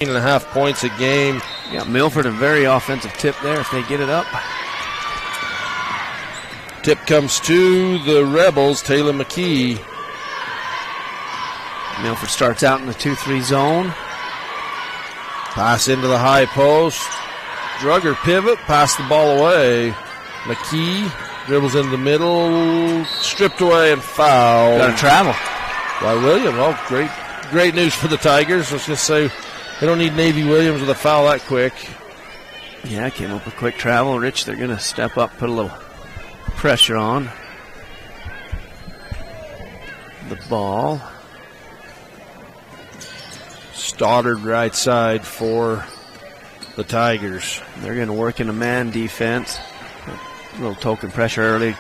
13.5 points a game. Yeah, Milford a very offensive tip there if they get it up. Tip comes to the Rebels, Taylor McKee. Milford starts out in the 2-3 zone. Pass into the high post. Drugger pivot, pass the ball away. McKee dribbles in the middle, stripped away and foul. Got to travel. By Williams. Well, great news for the Tigers. I was going to say, they don't need Navy Williams with a foul that quick. Yeah, came up with quick travel. Rich, they're going to step up, put a little pressure on the ball. Stoddard right side for the Tigers. They're going to work in a man defense. A little token pressure early.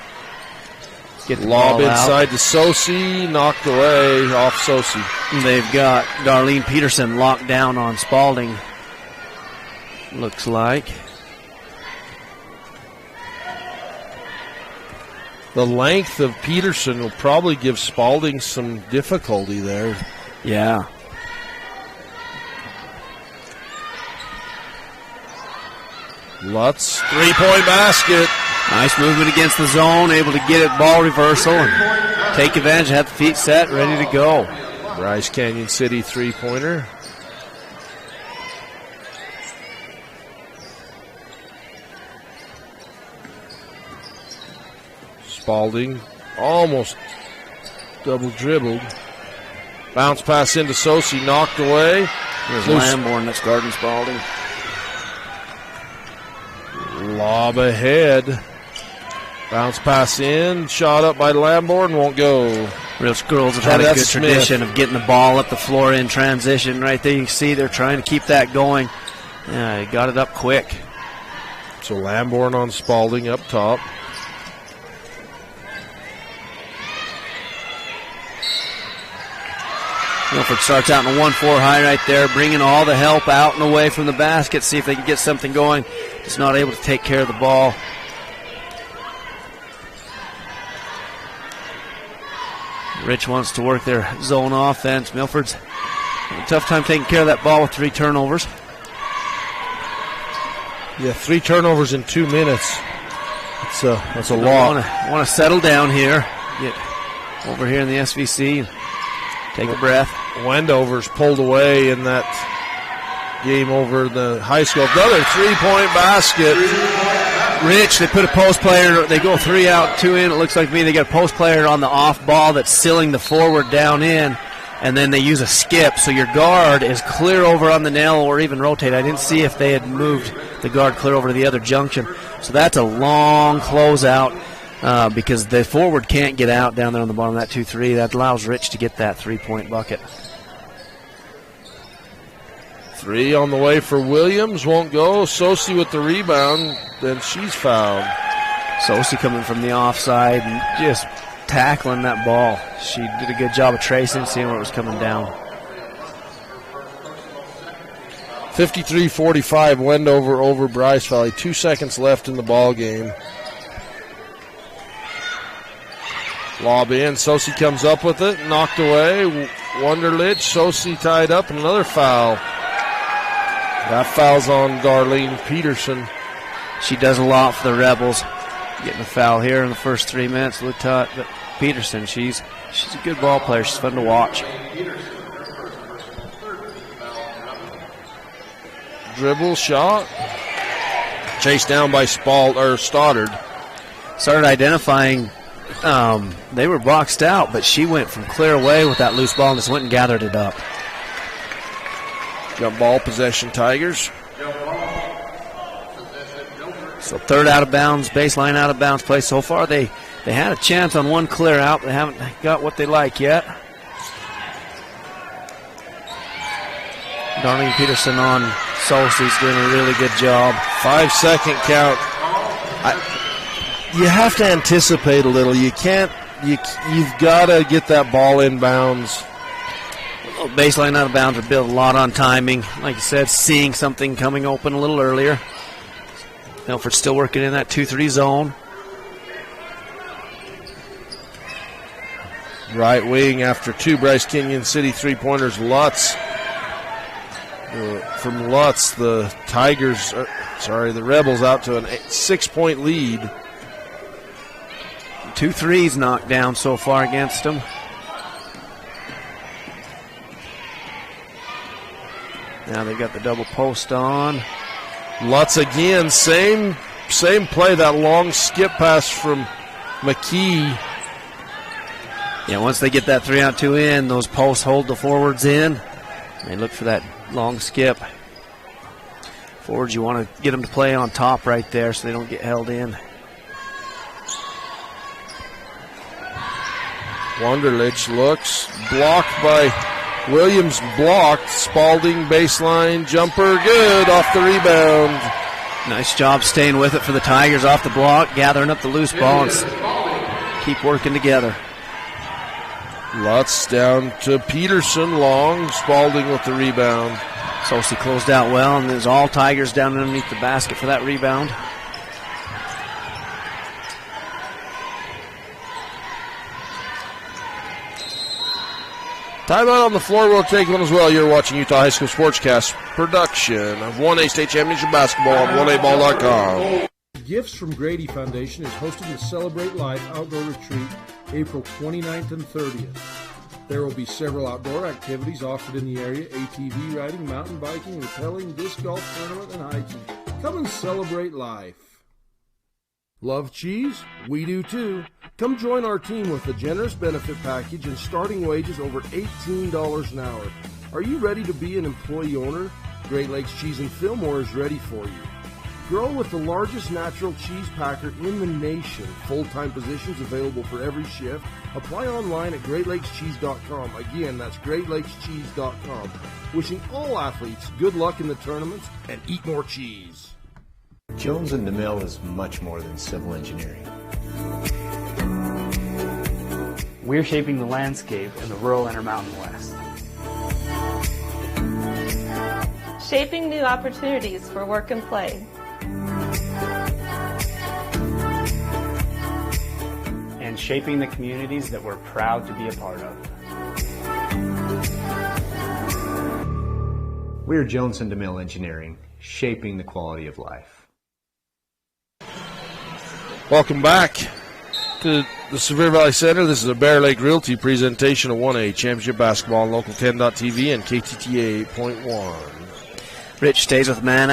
Get the lob ball inside out. to Sosi, knocked away off Sosi. They've got Darlene Peterson locked down on Spalding, looks like. The length of Peterson will probably give Spalding some difficulty there. Yeah. Lutz, three-point basket. Nice movement against the zone, able to get it, ball reversal, and take advantage, have the feet set, ready to go. Bryce Canyon City three-pointer. Spalding almost double dribbled. Bounce pass into Sosi, knocked away. There's Lamborn that's guarding Spalding. Lob ahead. Bounce pass in, shot up by Lamborn, won't go. Real Girls have had a good tradition of getting the ball up the floor in transition. Right there you can see they're trying to keep that going. Yeah, got it up quick. So Lamborn on Spalding up top. Milford starts out in a 1-4 high right there, bringing all the help out and away from the basket, see if they can get something going. Just not able to take care of the ball. Rich wants to work their zone offense. Milford's having a tough time taking care of that ball with 3 turnovers. Yeah, 3 turnovers in 2 minutes. That's a lot. Want to settle down here. Get over here in the SVC. Take a breath. Wendover's pulled away in that game over the high school. Another 3-point basket. Rich, they put a post player. They go 3 out, 2 in. It looks like me. They got a post player on the off ball that's sealing the forward down in, and then they use a skip. So your guard is clear over on the nail or even rotate. I didn't see if they had moved the guard clear over to the other junction. So that's a long closeout. Because the forward can't get out down there on the bottom of that 2-3. That allows Rich to get that 3-point bucket. 3 on the way for Williams. Won't go. Sosi with the rebound. Then she's fouled. Sosi coming from the offside and just tackling that ball. She did a good job of tracing, seeing where it was coming down. 53-45 Wendover over Bryce Valley. 2 seconds left in the ball game. Lob in. Sosi comes up with it. Knocked away. Wunderlich. Sosi tied up. And another foul. That foul's on Darlene Peterson. She does a lot for the Rebels. Getting a foul here in the first 3 minutes. Looked at but Peterson. She's a good ball player. She's fun to watch. Dribble shot. Chased down by Stoddard. Started identifying. They were boxed out, but she went from clear away with that loose ball and just went and gathered it up. Got ball possession, Tigers. So third out of bounds, baseline out of bounds play. So far they had a chance on one clear out. They haven't got what they like yet. Darlene Peterson on Solsti's doing a really good job. 5-second count. You have to anticipate a little. You can't. You've got to get that ball inbounds. Baseline out of bounds are built a lot on timing. Like you said, seeing something coming open a little earlier. Milford still working in that 2-3 zone. Right wing after 2 Bryce Canyon City three-pointers. Lutz From Lutz, the Rebels out to a 6-point lead. 2 threes knocked down so far against them. Now they got the double post on. Lutz again, same play, that long skip pass from McKee. Yeah, once they get that 3-out-2 in, those posts hold the forwards in. They look for that long skip. Forwards, you want to get them to play on top right there so they don't get held in. Wunderlich looks, blocked by Williams, blocked. Spalding baseline jumper, good off the rebound. Nice job staying with it for the Tigers off the block, gathering up the loose ball and keep working together. Lutz down to Peterson, long. Spalding with the rebound. Sosi closed out well, and there's all Tigers down underneath the basket for that rebound. Timeout on the floor. We'll take one as well. You're watching Utah High School Sportscast production of 1A State Championship Basketball on 1aball.com. Gifts from Grady Foundation is hosting the Celebrate Life Outdoor Retreat April 29th and 30th. There will be several outdoor activities offered in the area: ATV riding, mountain biking, rappelling, disc golf tournament, and hiking. Come and celebrate life. Love cheese? We do too. Come join our team with a generous benefit package and starting wages over $18 an hour. Are you ready to be an employee owner? Great Lakes Cheese in Fillmore is ready for you. Grow with the largest natural cheese packer in the nation. Full-time positions available for every shift. Apply online at GreatLakesCheese.com. Again, that's GreatLakesCheese.com. Wishing all athletes good luck in the tournaments and eat more cheese. Jones & DeMille is much more than civil engineering. We're shaping the landscape in the rural Intermountain West. Shaping new opportunities for work and play. And shaping the communities that we're proud to be a part of. We're Jones & DeMille Engineering, shaping the quality of life. Welcome back to the Sevier Valley Center. This is a Bear Lake Realty presentation of 1A Championship Basketball on Local 10.TV and KTTA 8.1. Rich stays with man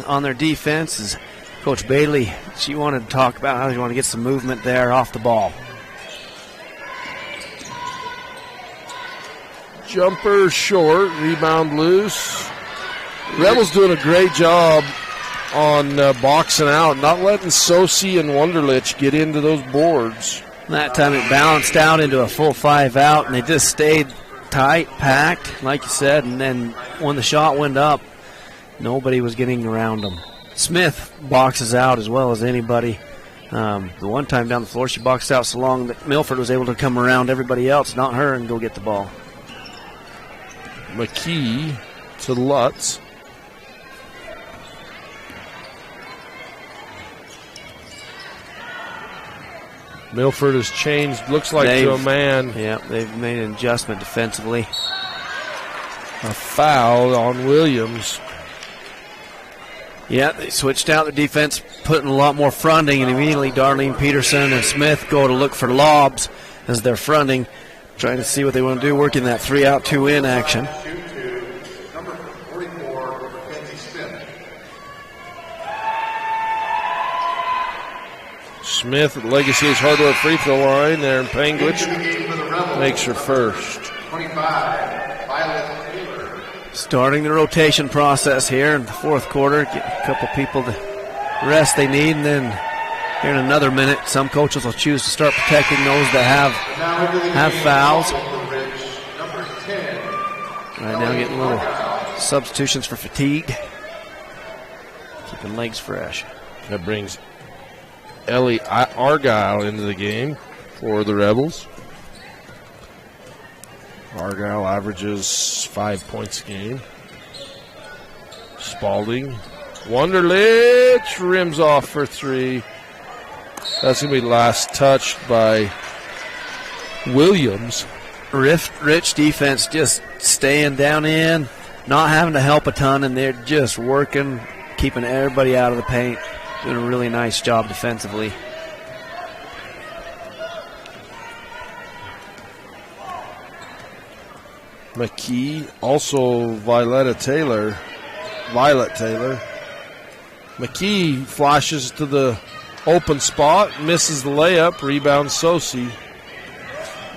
on their defense. As Coach Bailey, she wanted to talk about how you want to get some movement there off the ball. Jumper short, rebound loose. Rebels doing a great job on boxing out, not letting Sosi and Wunderlich get into those boards. That time it balanced out into a full 5 out, and they just stayed tight, packed, like you said, and then when the shot went up, nobody was getting around them. Smith boxes out as well as anybody. The one time down the floor, she boxed out so long that Milford was able to come around everybody else, not her, and go get the ball. McKee to Lutz. Milford has changed, looks like to a man. Yeah, they've made an adjustment defensively. A foul on Williams. Yeah, they switched out the defense, putting a lot more fronting, and immediately Darlene Peterson and Smith go to look for lobs as they're fronting, trying to see what they want to do, working that 3-out-2-in action. Smith at Legacy's Hardware free throw line there, and Panguich makes her first. 25, Violet Taylor. Starting the rotation process here in the fourth quarter, get a couple people the rest they need, and then here in another minute, some coaches will choose to start protecting those that have fouls. Right now getting little substitutions for fatigue, keeping legs fresh. That brings Ellie Argyle into the game for the Rebels. Argyle averages 5 points a game. Spalding. Wunderlich rims off for 3. That's going to be last touched by Williams. Rich defense just staying down in, not having to help a ton, and they're just working, keeping everybody out of the paint, doing a really nice job defensively. McKee, also Violet Taylor. McKee flashes to the open spot, misses the layup, rebounds Sosi.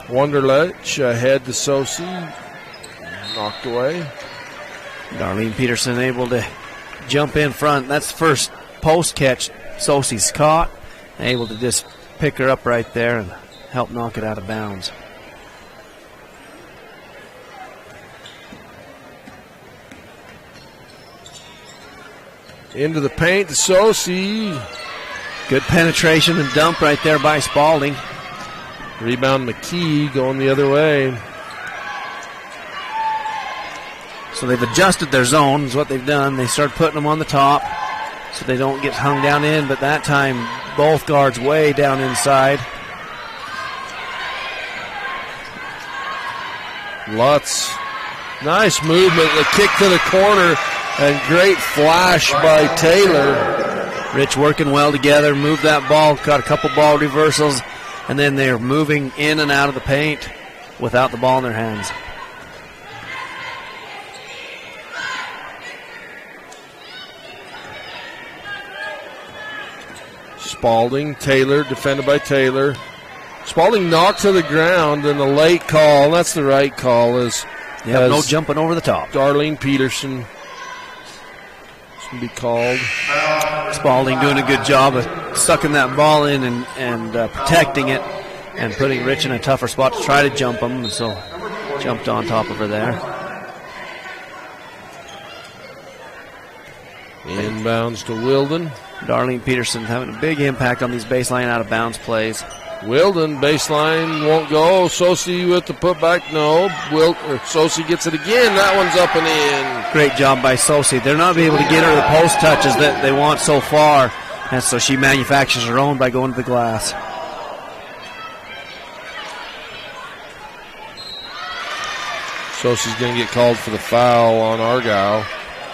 Wonderlich ahead to Sosi, knocked away. Darlene Peterson able to jump in front. That's the first post catch Sosi's caught. Able to just pick her up right there and help knock it out of bounds. Into the paint to Sosi. Good penetration and dump right there by Spalding. Rebound McKee going the other way. So they've adjusted their zone is what they've done. They start putting them on the top so they don't get hung down in, but that time both guards way down inside. Lutz, nice movement, the kick to the corner, and great flash by Taylor. Rich working well together, moved that ball, got a couple ball reversals, and then they're moving in and out of the paint without the ball in their hands. Spalding, Taylor, defended by Taylor. Spalding knocked to the ground, and the late call, that's the right call, is no jumping over the top. Darlene Peterson be called. Spalding doing a good job of sucking that ball in and protecting it and putting Rich in a tougher spot to try to jump him, and so jumped on top of her there. Inbounds to Wilden. Darlene Peterson having a big impact on these baseline out of bounds plays. Wilden, baseline, won't go. Sosi with the putback, no. Sosi gets it again. That one's up and in. Great job by Sosi. They're not able to get her the post touches that they want so far, and so she manufactures her own by going to the glass. Sosi's going to get called for the foul on Argyle.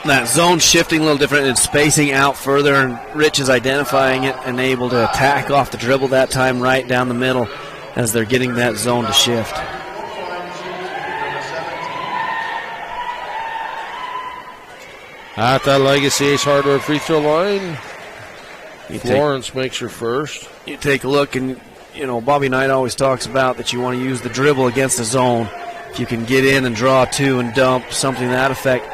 That zone shifting a little different and spacing out further, and Rich is identifying it and able to attack off the dribble that time right down the middle as they're getting that zone to shift. At that Legacy Ace Hardware free throw line, Florence makes her first. You take a look, and Bobby Knight always talks about that you want to use the dribble against the zone. If you can get in and draw two and dump, something to that effect.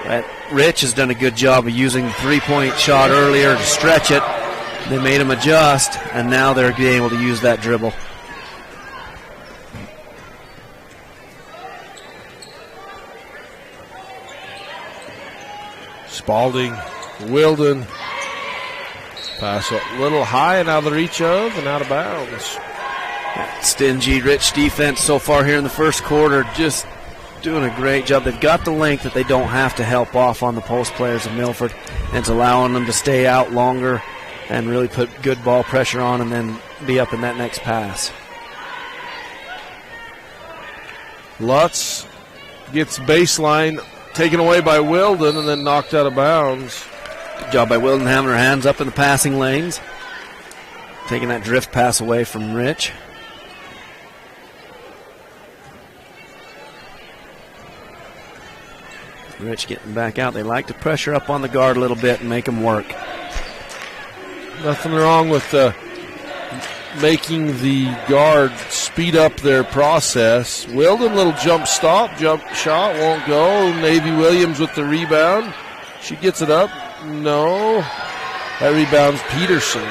But Rich has done a good job of using the three-point shot earlier to stretch it. They made him adjust, and now they're being able to use that dribble. Spalding, Wilden. Pass a little high and out of the reach of and out of bounds. Stingy, Rich defense so far here in the first quarter, just doing a great job. They've got the length that they don't have to help off on the post players of Milford, and it's allowing them to stay out longer and really put good ball pressure on and then be up in that next pass. Lutz gets baseline taken away by Wilden and then knocked out of bounds. Good job by Wilden having her hands up in the passing lanes, taking that drift pass away from Rich. Rich getting back out. They like to pressure up on the guard a little bit and make them work. Nothing wrong with making the guard speed up their process. Wilden, little jump shot, won't go. Navy Williams with the rebound. She gets it up. No. That rebounds Peterson.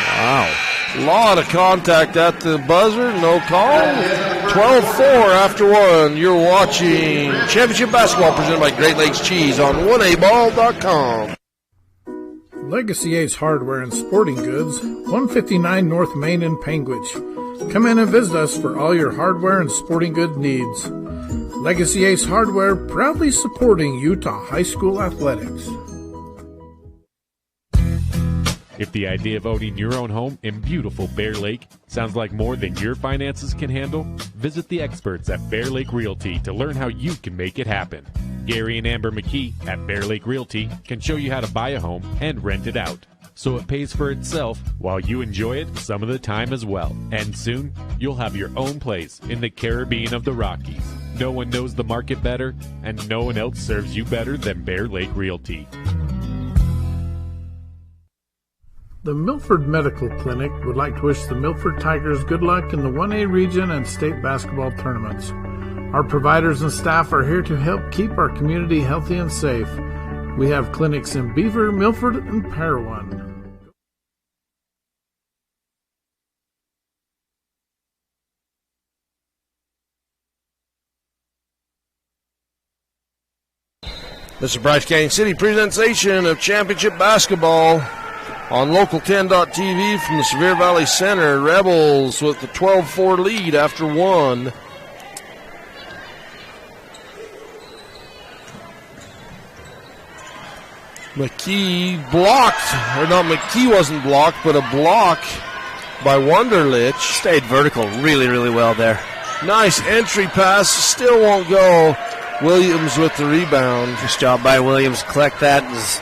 Wow. A lot of contact at the buzzer. No call. 12-4 after one. You're watching Championship Basketball presented by Great Lakes Cheese on 1aball.com. Legacy Ace Hardware and Sporting Goods, 159 North Main in Panguitch. Come in and visit us for all your hardware and sporting good needs. Legacy Ace Hardware, proudly supporting Utah High School athletics. If the idea of owning your own home in beautiful Bear Lake sounds like more than your finances can handle, visit the experts at Bear Lake Realty to learn how you can make it happen. Gary and Amber McKee at Bear Lake Realty can show you how to buy a home and rent it out, so it pays for itself while you enjoy it some of the time as well. And soon, you'll have your own place in the Caribbean of the Rockies. No one knows the market better, and no one else serves you better than Bear Lake Realty. The Milford Medical Clinic would like to wish the Milford Tigers good luck in the 1A region and state basketball tournaments. Our providers and staff are here to help keep our community healthy and safe. We have clinics in Beaver, Milford, and Parowan. This is Bryce Canyon City presentation of championship basketball on Local 10.tv from the Sevier Valley Center. Rebels with the 12-4 lead after one. McKee blocked, or not, McKee wasn't blocked, but a block by Wunderlich. Stayed vertical really, really well there. Nice entry pass, still won't go. Williams with the rebound. Nice job by Williams. Collect that as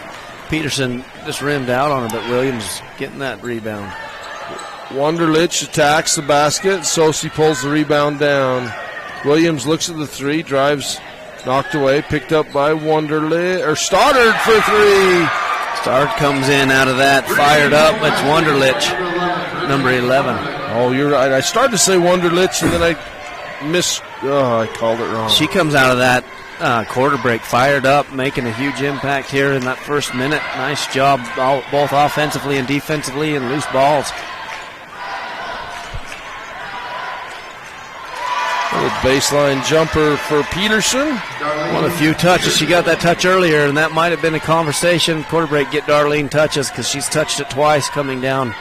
Peterson just rimmed out on him, but Williams getting that rebound. Wunderlich attacks the basket. Sosi pulls the rebound down. Williams looks at the three, drives, knocked away, picked up by Wunderlich, or Stoddard for three. Stoddard comes in out of that, fired up. It's Wunderlich, number 11. Oh, you're right. I started to say Wunderlich, and then I I called it wrong. She comes out of that quarter break fired up, making a huge impact here in that first minute. Nice job both offensively and defensively, and loose balls. Little baseline jumper for Peterson. One of the few touches. She got that touch earlier, and that might have been a conversation. Quarter break, get Darlene touches because she's touched it twice coming down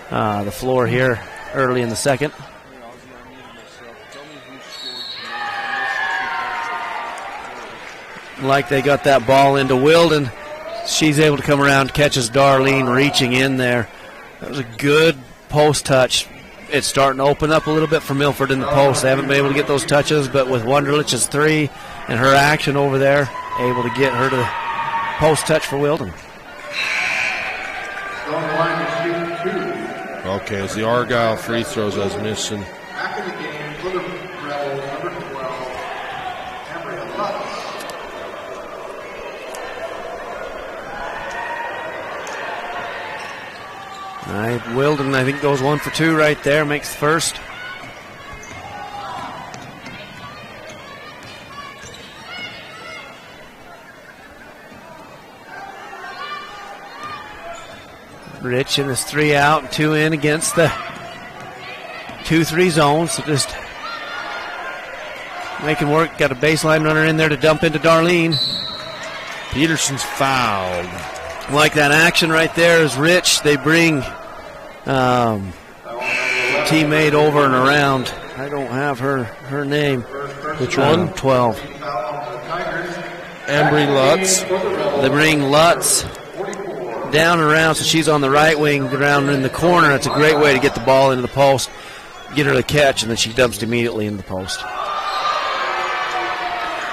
the floor here early in the second. Like they got that ball into Wilden. She's able to come around, catches Darlene reaching in there. That was a good post touch. It's starting to open up a little bit for Milford in the post. They haven't been able to get those touches, but with Wunderlich's three and her action over there, able to get her to the post touch for Wilden. Okay, as the Argyle free throws I was missing. Back in the game for the Rebels, number 12, Amber Lutz. All right, Wilden, I think, goes 1 for 2 right there, makes the first. Rich in this 3 out and 2 in against the 2-3 zone, so just making work. Got a baseline runner in there to dump into Darlene. Peterson's fouled. Like that action right there is Rich. They bring teammate over and around. I don't have her name. Which one? 12. Ambry Lutz. They bring Lutz down and around, so she's on the right wing, around in the corner. It's a great way to get the ball into the post, get her to catch, and then she dumps immediately into the post.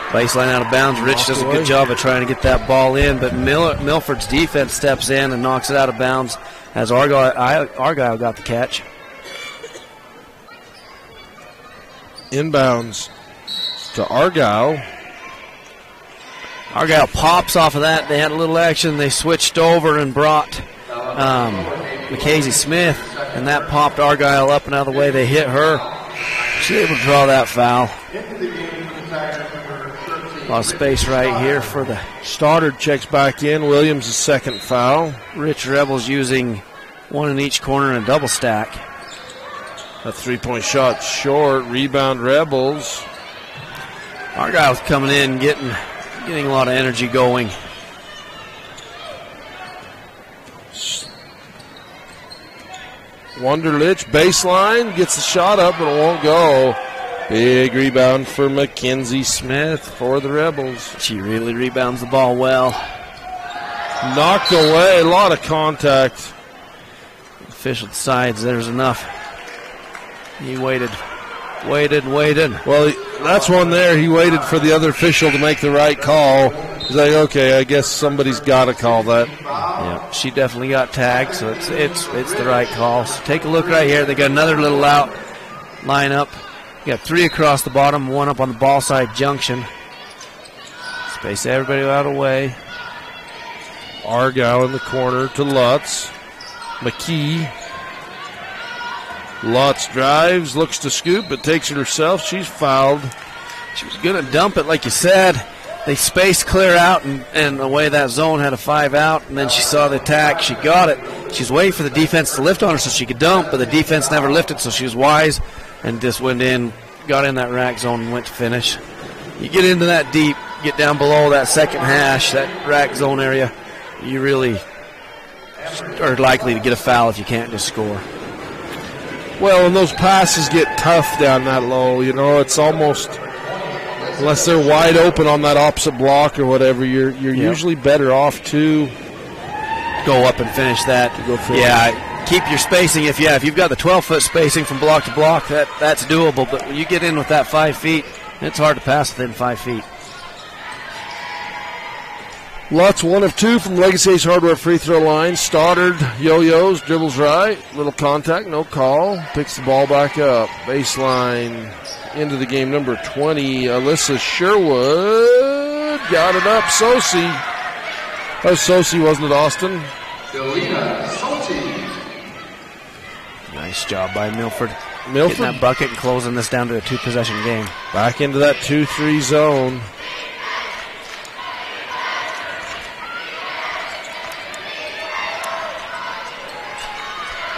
Baseline out of bounds. Rich does a good job of trying to get that ball in, but Milford's defense steps in and knocks it out of bounds as Argyle got the catch. Inbounds to Argyle. Argyle pops off of that. They had a little action. They switched over and brought Mackenzie Smith, and that popped Argyle up and out of the way. They hit her. She's able to draw that foul. A lot of space right here for the Stoddard checks back in. Williams' second foul. Rich Rebels using one in each corner and a double stack. A three-point shot short. Rebound Rebels. Argyle's coming in, getting a lot of energy going. Wunderlich, baseline, gets the shot up, but it won't go. Big rebound for Mackenzie Smith for the Rebels. She really rebounds the ball well. Knocked away, a lot of contact Official decides there's enough. He waited. Well, that's one there. He waited for the other official to make the right call. He's like, okay, I guess somebody's got to call that. Yeah, she definitely got tagged, so it's the right call. So take a look right here. They got another little out lineup. You got 3 across the bottom, 1 up on the ball side junction. Space everybody out of the way. Argyle in the corner to Lutz. McKee. Lutz drives, looks to scoop, but takes it herself. She's fouled. She was going to dump it, like you said. They spaced clear out, and the way that zone had a 5 out, and then she saw the attack. She got it. She's waiting for the defense to lift on her so she could dump, but the defense never lifted, so she was wise and just went in, got in that rack zone, and went to finish. You get into that deep, get down below that second hash, that rack zone area, you really are likely to get a foul if you can't just score. Well, and those passes get tough down that low. You know, it's almost, unless they're wide open on that opposite block or whatever, you're usually better off to go up and finish that. To go finish. Yeah, keep your spacing. If you've got the 12-foot spacing from block to block, that's doable. But when you get in with that 5 feet, it's hard to pass within 5 feet. Lutz 1 of 2 from Legacy Ace Hardware free throw line. Stoddard yo-yos, dribbles right. Little contact, no call. Picks the ball back up. Baseline into the game, number 20, Alyssa Sherwood. Got it up, Sosi. That was Sosi, wasn't it, Austin? Delina Sosi. Nice job by Milford. Getting that bucket and closing this down to a 2-possession game. Back into that 2-3 zone.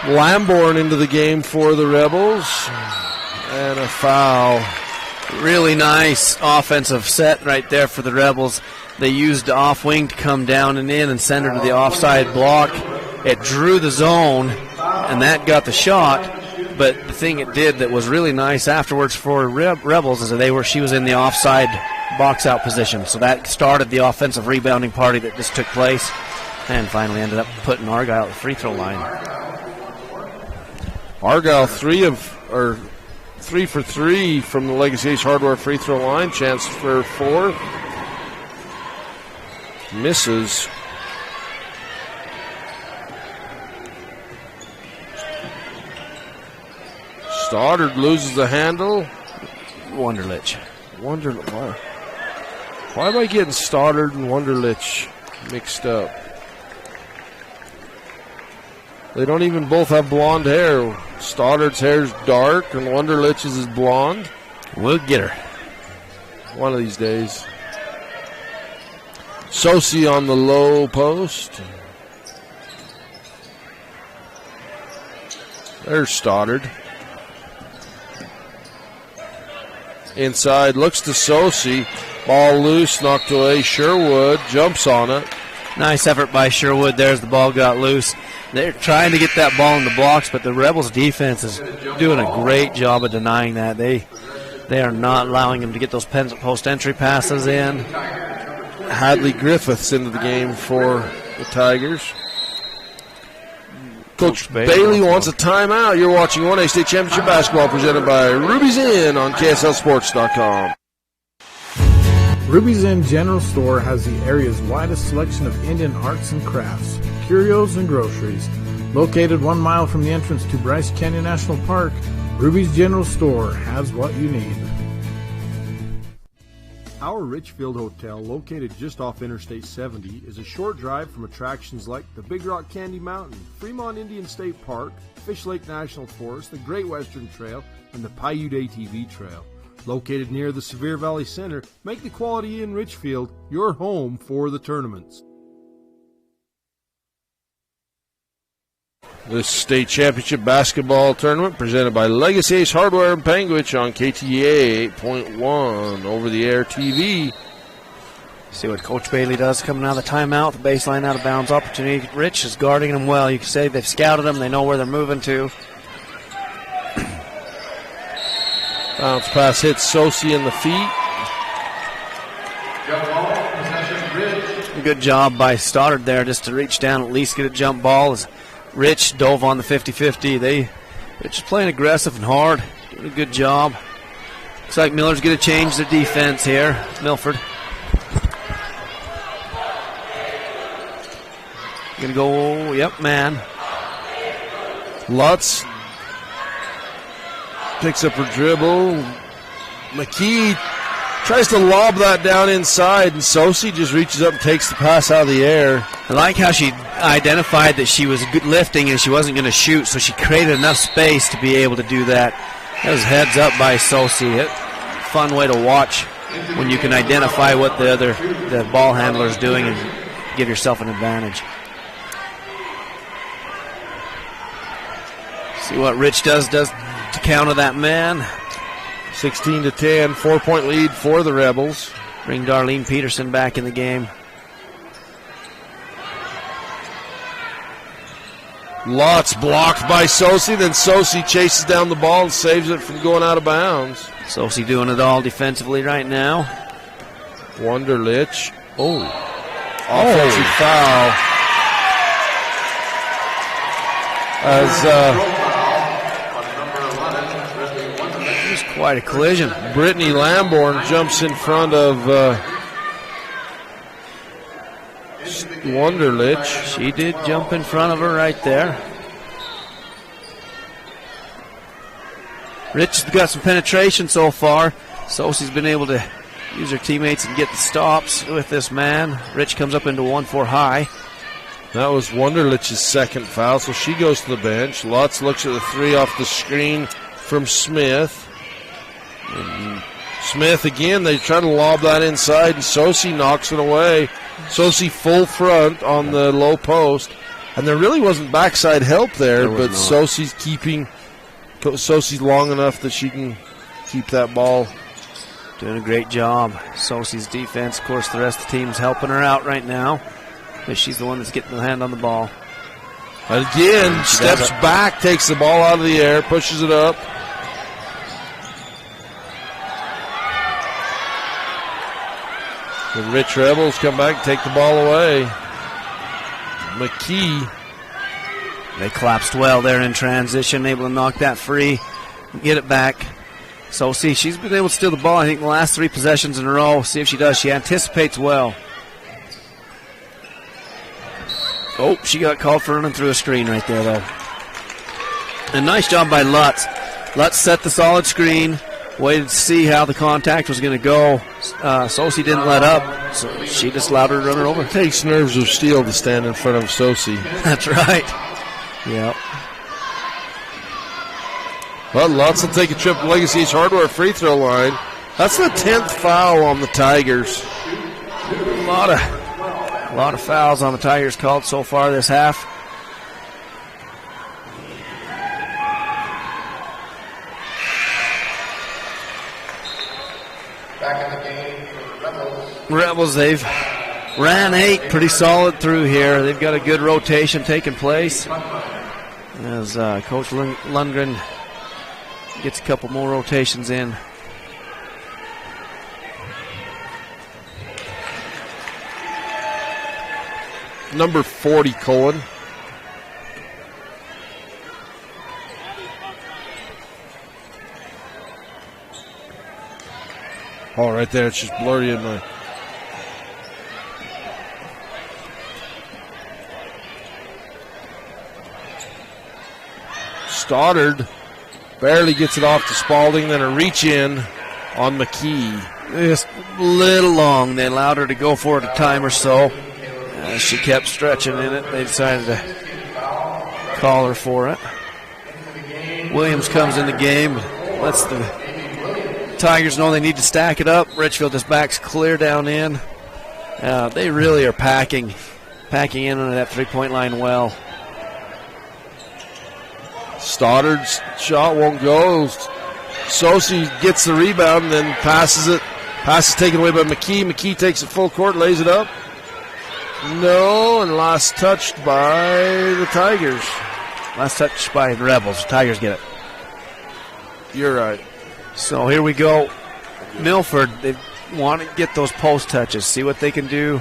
Lamborn into the game for the Rebels. And a foul. Really nice offensive set right there for the Rebels. They used the off wing to come down and in and send her to the offside block. It drew the zone, and that got the shot. But the thing it did that was really nice afterwards for Rebels is that she was in the offside box out position. So that started the offensive rebounding party that just took place, and finally ended up putting Argyle at the free throw line. Argyle 3 for 3 from the Legacy Ace Hardware free throw line. Chance for 4. Misses. Stoddard loses the handle. Wunderlich. Why am I getting Stoddard and Wunderlich mixed up? They don't even both have blonde hair. Stoddard's hair's dark and Wunderlich's is blonde. We'll get her one of these days. Sosi on the low post. There's Stoddard. Inside, looks to Sosi. Ball loose, knocked away. Sherwood jumps on it. Nice effort by Sherwood there as the ball got loose. They're trying to get that ball in the blocks, but the Rebels' defense is doing a great job of denying that. They are not allowing them to get those post entry passes in. Hadley Griffiths into the game for the Tigers. Coach Bailey wants a timeout. You're watching 1A State Championship Basketball presented by Ruby's Inn on KSLSports.com. Ruby's Inn General Store has the area's widest selection of Indian arts and crafts, curios, and groceries. Located 1 mile from the entrance to Bryce Canyon National Park, Ruby's General Store has what you need. Our Richfield Hotel, located just off Interstate 70, is a short drive from attractions like the Big Rock Candy Mountain, Fremont Indian State Park, Fish Lake National Forest, the Great Western Trail, and the Paiute ATV Trail. Located near the Sevier Valley Center, make the Quality Inn Richfield your home for the tournaments. This state championship basketball tournament presented by Legacy Ace Hardware in Panguitch on KTA 8.1 over-the-air TV. See what Coach Bailey does coming out of the timeout. The baseline out of bounds opportunity. Rich is guarding them well. You can say they've scouted them. They know where they're moving to. Bounce pass hits Sosi in the feet. Good job by Stoddard there just to reach down, at least get a jump ball. As Rich dove on the 50-50. They're just playing aggressive and hard, doing a good job. Looks like Miller's going to change their defense here. Milford. Going to go, yep, man. Lutz picks up her dribble. McKee tries to lob that down inside, and Sosi just reaches up and takes the pass out of the air. I like how she identified that she was good lifting and she wasn't going to shoot, so she created enough space to be able to do that. That was heads up by Sosi. Fun way to watch when you can identify what the ball handler is doing and give yourself an advantage. See what Rich does to counter that man. 16-10, 4-point lead for the Rebels. Bring Darlene Peterson back in the game. Lots blocked by Sosi, then Sosi chases down the ball and saves it from going out of bounds. Sosi doing it all defensively right now. Wunderlich. Oh. Offensive foul. As quite a collision. Brittany Lamborn jumps in front of Wunderlich. She did jump in front of her right there. Rich has got some penetration so far. Sosi's been able to use her teammates and get the stops with this man. Rich comes up into 1-4 high. That was Wunderlich's second foul, so she goes to the bench. Lutz looks at the three off the screen from Smith. And Smith again, they try to lob that inside, and Sosi knocks it away. Sosi full front on the low post, and there really wasn't backside help there, but Sosi's Sosi's long enough that she can keep that ball. Doing a great job. Sosi's defense, of course, the rest of the team's helping her out right now, but she's the one that's getting the hand on the ball. Again, steps back, takes the ball out of the air, pushes it up. The Rich Rebels come back and take the ball away. McKee. They collapsed well there in transition, able to knock that free, get it back. So see, she's been able to steal the ball, I think, the last 3 possessions in a row. See if she does. She anticipates well. Oh, she got called for running through a screen right there, though. And nice job by Lutz. Lutz set the solid screen. Waited to see how the contact was going to go. Sosi didn't let up, so she just allowed her to run her over. It takes nerves of steel to stand in front of Sosi. That's right. Yep. Well, Lutz will take a trip to Legacy H Hardware free throw line. That's the 10th foul on the Tigers. A lot of fouls on the Tigers called so far this half. Rebels, they've ran 8 pretty solid through here. They've got a good rotation taking place as Coach Lundgren gets a couple more rotations in. Number 40, Cohen. Oh, right there, it's just blurry in my... Stoddard barely gets it off to Spalding, then a reach in on McKee. Just a little long. They allowed her to go for it a time or so. She kept stretching in it. They decided to call her for it. Williams comes in the game, lets the Tigers know they need to stack it up. Richfield just backs clear down in. They really are packing in on that 3-point line well. Stoddard's shot won't go. Sosi gets the rebound and then passes it. Pass is taken away by McKee. McKee takes it full court, lays it up. No, and last touched by the Tigers. Last touch by the Rebels. Tigers get it. You're right. So here we go. Milford, they want to get those post touches, see what they can do.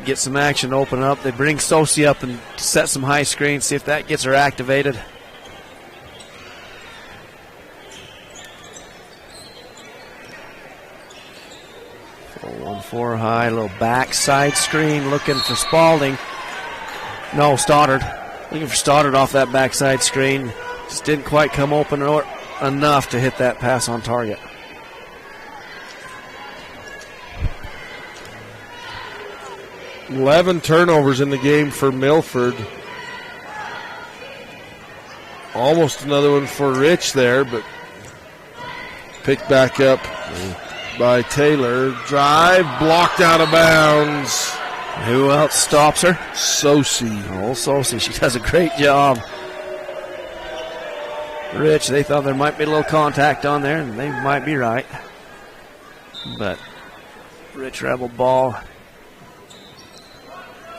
get some action to open up. They bring Sosi up and set some high screens, see if that gets her activated. So 1-4 high, little backside screen looking for Spalding. No, Stoddard. Looking for Stoddard off that backside screen. Just didn't quite come open enough to hit that pass on target. $11 turnovers in the game for Milford. Almost another one for Rich there, but picked back up by Taylor. Drive blocked out of bounds. Who else stops her? Sosi. Oh, Sosi. She does a great job. Rich, they thought there might be a little contact on there, and they might be right. But Rich Rebel ball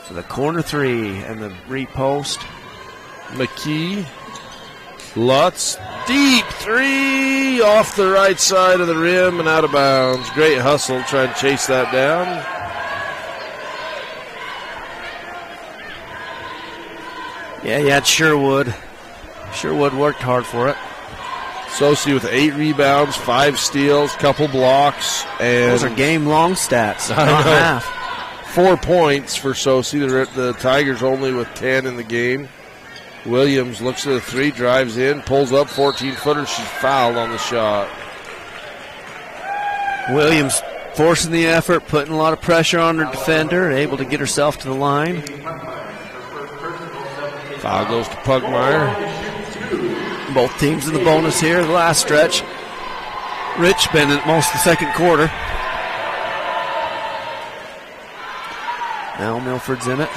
for the corner three and the repost. McKee. Lutz. Deep three off the right side of the rim and out of bounds. Great hustle trying to chase that down. Yeah, it's Sherwood. Sherwood worked hard for it. Sosi with 8 rebounds, 5 steals, couple blocks, and those are game-long stats, not half. 4 points for Sosi. The Tigers only with 10 in the game. Williams looks at the three, drives in, pulls up 14-footer. She's fouled on the shot. Williams forcing the effort, putting a lot of pressure on her defender, able to get herself to the line. Foul goes to Pugmire. Both teams in the bonus here, the last stretch. Rich been in most of the second quarter. Now Milford's in it.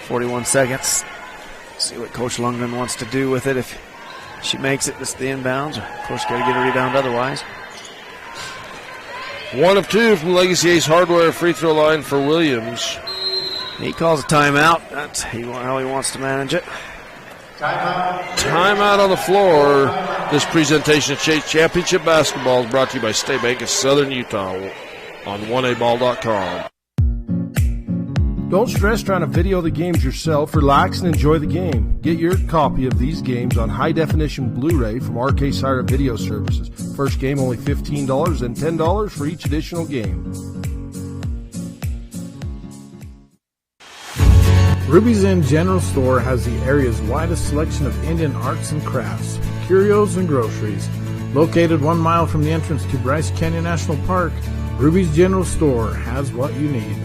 41 seconds. See what Coach Lundgren wants to do with it. If she makes it, this is the inbounds. Of course, got to get a rebound otherwise. 1 of 2 from Legacy Ace Hardware free throw line for Williams. He calls a timeout. That's how he wants to manage it. Timeout on the floor. This presentation of Chase Championship Basketball is brought to you by State Bank of Southern Utah on 1aball.com. Don't stress trying to video the games yourself. Relax and enjoy the game. Get your copy of these games on high-definition Blu-ray from RK Sire Video Services. First game only $15 and $10 for each additional game. Ruby's Inn General Store has the area's widest selection of Indian arts and crafts, curios, and groceries. Located 1 mile from the entrance to Bryce Canyon National Park, Ruby's General Store has what you need.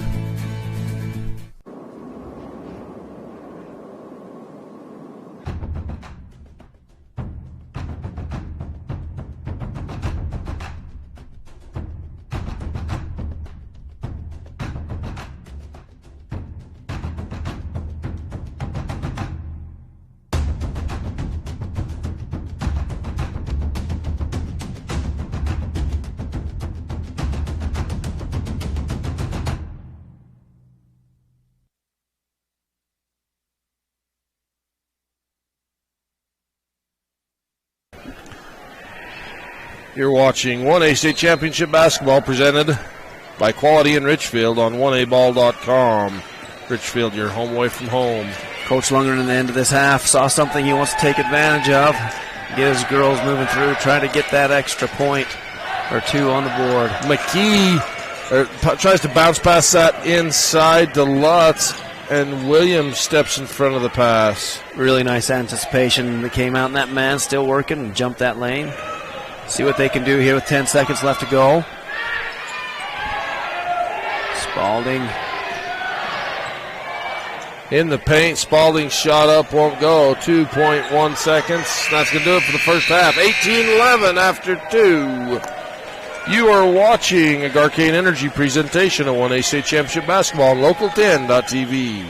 You're watching 1A State Championship Basketball presented by Quality in Richfield on 1aball.com. Richfield, your home away from home. Coach Lundgren in the end of this half saw something he wants to take advantage of. Get his girls moving through, trying to get that extra point or 2 on the board. McKee tries to bounce past that inside to Lutz, and Williams steps in front of the pass. Really nice anticipation that came out, and that man still working and jumped that lane. See what they can do here with 10 seconds left to go. Spalding. In the paint, Spalding shot up, won't go. 2.1 seconds. That's going to do it for the first half. 18-11 after 2. You are watching a Garcane Energy presentation of 1A State Championship Basketball on Local10.tv.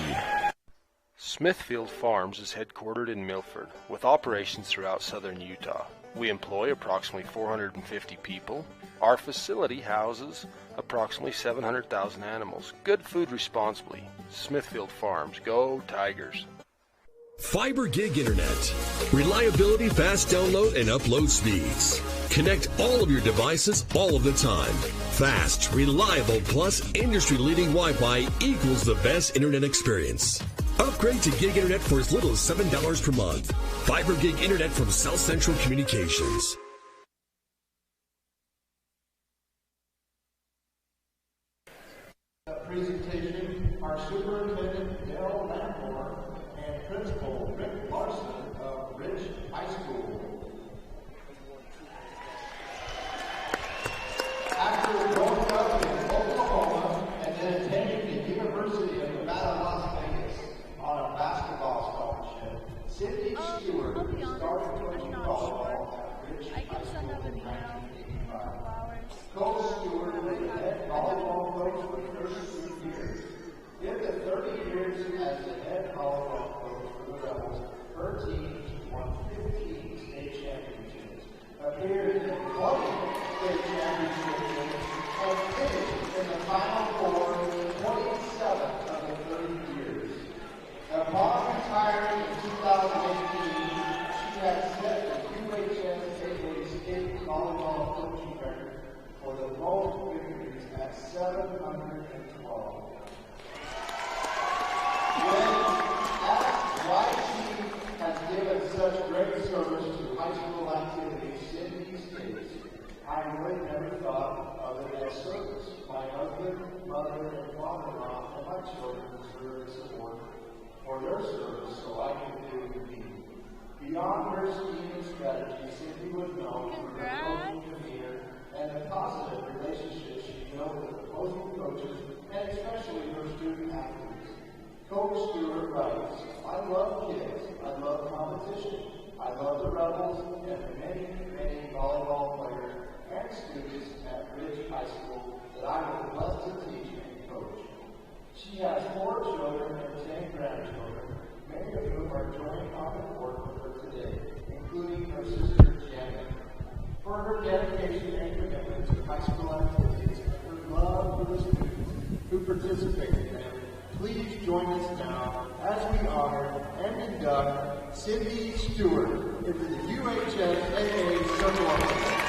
Smithfield Farms is headquartered in Milford, with operations throughout southern Utah. We employ approximately 450 people. Our facility houses approximately 700,000 animals. Good food responsibly. Smithfield Farms. Go Tigers. Fiber Gig Internet. Reliability, fast download, and upload speeds. Connect all of your devices all of the time. Fast, reliable, plus industry-leading Wi-Fi equals the best internet experience. Upgrade to Gig Internet for as little as $7 per month. Fiber Gig Internet from South Central Communications. Presentation, our Superintendent Dale Lamborn and Principal Rick Larson of Ridge High School. After growing up in Oklahoma and then attending the University of Nevada, Las Vegas on a basketball scholarship, Cindy Stewart started coaching volleyball at Ridge High School in 1985. Coach Stewart was the head volleyball coach for 33 years. In the 30 years as the head volleyball coach for the Rebels, her teams won 15 state championships, appeared in 20 state championship games, and finished in the Final Four 27 of the 30 years. Upon retiring in 2018, she had set the UHSAA state volleyball coaching record for the most victories at 712. When asked why she has given such great service to high school activities, Cindy states, I really never thought of it as service. My husband, mother, and father-in-law and my children deserve the support for their service so I can do the deed. Beyond her scheme and strategy, Cindy was known for her coaching demeanor and the positive relationships she built with opposing coaches and especially her student athletes. Coach Stewart writes, I love kids, I love competition, I love the Rebels and the many, many volleyball players and students at Ridge High School that I was blessed to teach and coach. She has 4 children and 10 grandchildren, many of whom are joining on the court with her today, including her sister Janet. For her dedication and commitment to high school activities and her love for the students who participate in them, please join us now as we honor and induct Cindy Stewart into the UHSAA Circle of Honor.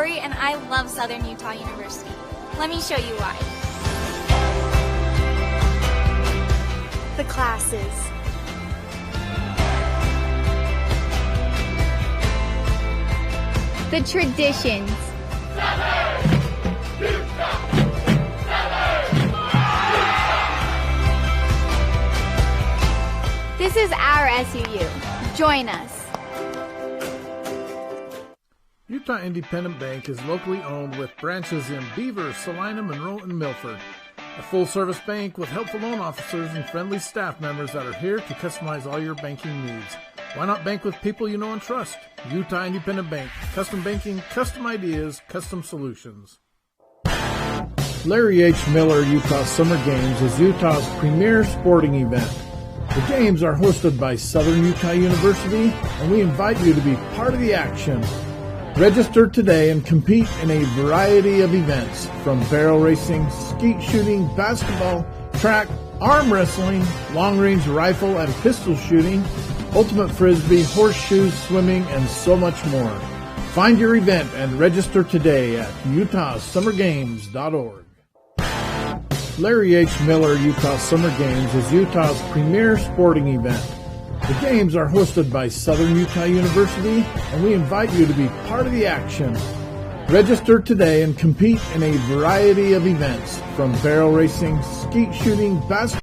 And I love Southern Utah University. Let me show you why. The classes. The traditions. This is our SUU. Join us. Utah Independent Bank is locally owned with branches in Beaver, Salina, Monroe, and Milford. A full-service bank with helpful loan officers and friendly staff members that are here to customize all your banking needs. Why not bank with people you know and trust? Utah Independent Bank. Custom banking, custom ideas, custom solutions. Larry H. Miller Utah Summer Games is Utah's premier sporting event. The games are hosted by Southern Utah University, and we invite you to be part of the action. Register today and compete in a variety of events, from barrel racing, skeet shooting, basketball, track, arm wrestling, long-range rifle and pistol shooting, ultimate frisbee, horseshoes, swimming, and so much more. Find your event and register today at utahsummergames.org. Larry H. Miller Utah Summer Games is Utah's premier sporting event. The games are hosted by Southern Utah University, and we invite you to be part of the action. Register today and compete in a variety of events, from barrel racing, skeet shooting, basketball.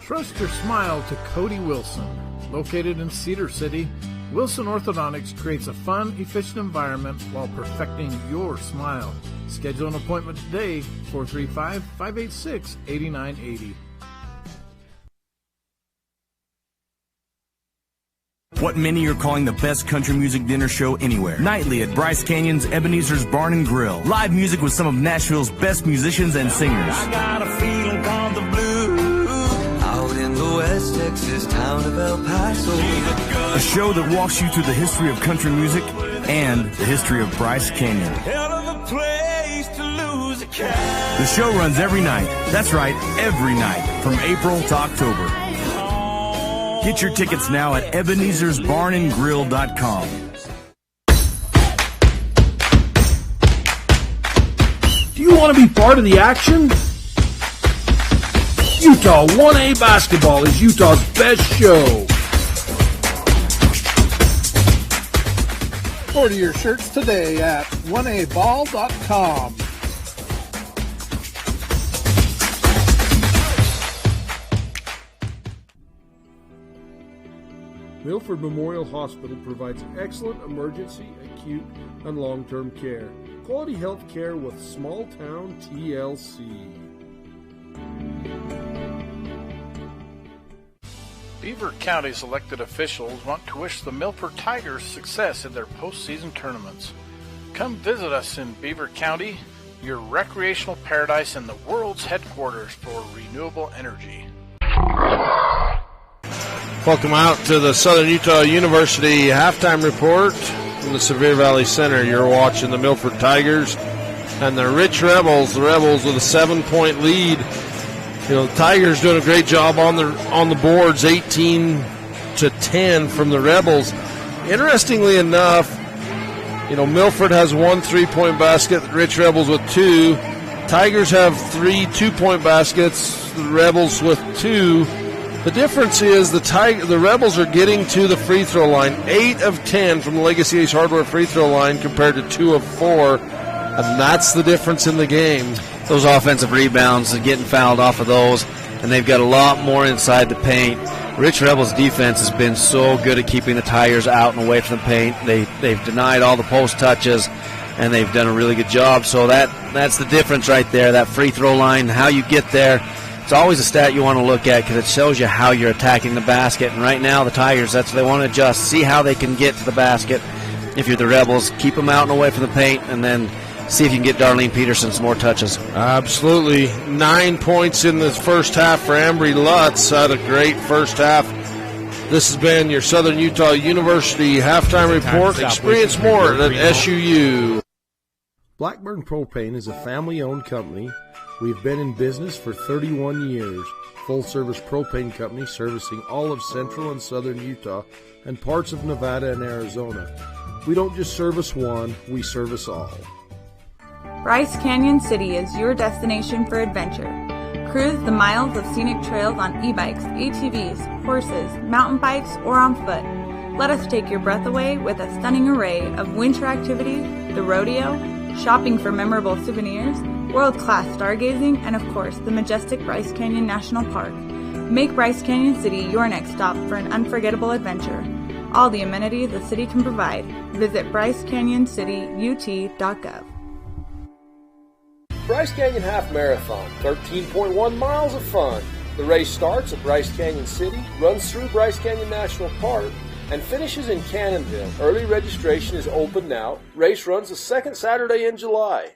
Trust your smile to Cody Wilson. Located in Cedar City, Wilson Orthodontics creates a fun, efficient environment while perfecting your smile. Schedule an appointment today, 435-586-8980. What many are calling the best country music dinner show anywhere. Nightly at Bryce Canyon's Ebenezer's Barn and Grill. Live music with some of Nashville's best musicians and singers. I got a feeling called the blues. Out in the West Texas town of El Paso. A show that walks you through the history of country music and the history of Bryce Canyon. Hell of a place to lose a cat. The show runs every night. That's right, every night from April to October. Get your tickets now at Ebenezer'sBarnandGrill.com. Do you want to be part of the action? Utah 1A Basketball is Utah's best show. Order your shirts today at 1aball.com. Milford Memorial Hospital provides excellent emergency, acute, and long-term care. Quality health care with small-town TLC. Beaver County's elected officials want to wish the Milford Tigers success in their postseason tournaments. Come visit us in Beaver County, your recreational paradise and the world's headquarters for renewable energy. Welcome out to the Southern Utah University halftime report from the Sevier Valley Center. You're watching the Milford Tigers and the Rich Rebels. The Rebels with a 7-point lead. You know, the Tigers doing a great job on the boards, 18-10 from the Rebels. Interestingly enough, you know, Milford has 1 3-point basket, the Rich Rebels with 2. Tigers have 3 2-point baskets, the Rebels with 2. The difference is the Rebels are getting to the free throw line, 8 of 10 from the Legacy Ace Hardware free throw line compared to 2 of 4, and that's the difference in the game. Those offensive rebounds and getting fouled off of those, and they've got a lot more inside the paint. Rich Rebels' defense has been so good at keeping the Tigers out and away from the paint. They've denied all the post touches, and they've done a really good job. So that's the difference right there, that free throw line, how you get there. It's always a stat you want to look at because it shows you how you're attacking the basket. And right now the Tigers, that's what they want to adjust, see how they can get to the basket. If you're the Rebels, keep them out and away from the paint, and then see if you can get Darlene Peterson some more touches. Absolutely. 9 points in the first half for Ambry Lutz. Had a great first half. This has been your Southern Utah University halftime report. Experience more at SUU. Blackburn Propane is a family-owned company. We've been in business for 31 years. Full-service propane company servicing all of central and southern Utah and parts of Nevada and Arizona. We don't just service one, we service all. Bryce Canyon City is your destination for adventure. Cruise the miles of scenic trails on e-bikes, ATVs, horses, mountain bikes, or on foot. Let us take your breath away with a stunning array of winter activities, the rodeo, shopping for memorable souvenirs, world-class stargazing, and of course, the majestic Bryce Canyon National Park. Make Bryce Canyon City your next stop for an unforgettable adventure. All the amenities the city can provide. Visit BryceCanyonCityUT.gov. Bryce Canyon Half Marathon, 13.1 miles of fun. The race starts at Bryce Canyon City, runs through Bryce Canyon National Park, and finishes in Cannonville. Early registration is open now. Race runs the second Saturday in July.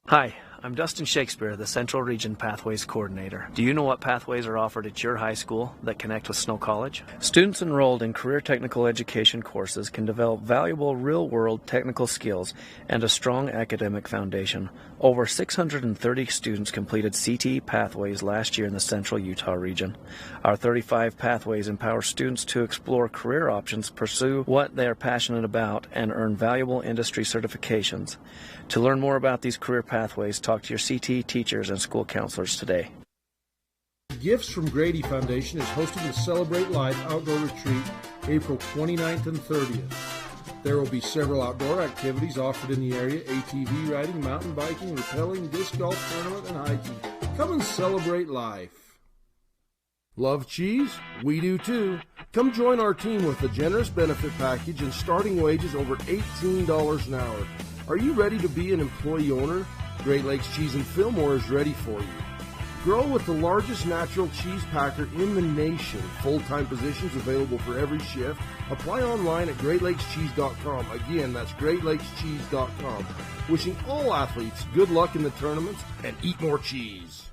Hi, I'm Dustin Shakespeare, the Central Region Pathways Coordinator. Do you know what pathways are offered at your high school that connect with Snow College? Students enrolled in career technical education courses can develop valuable real-world technical skills and a strong academic foundation. Over 630 students completed CTE pathways last year in the Central Utah region. Our 35 pathways empower students to explore career options, pursue what they are passionate about, and earn valuable industry certifications. To learn more about these career pathways, talk to your CTE teachers and school counselors today. Gifts from Grady Foundation is hosting the Celebrate Life Outdoor Retreat April 29th and 30th. There will be several outdoor activities offered in the area: ATV riding, mountain biking, rappelling, disc golf tournament, and hiking. Come and celebrate life. Love cheese? We do too. Come join our team with a generous benefit package and starting wages over $18 an hour. Are you ready to be an employee owner? Great Lakes Cheese and Fillmore is ready for you. Grow with the largest natural cheese packer in the nation. Full-time positions available for every shift. Apply online at GreatLakesCheese.com. Again, that's GreatLakesCheese.com. Wishing all athletes good luck in the tournaments and eat more cheese.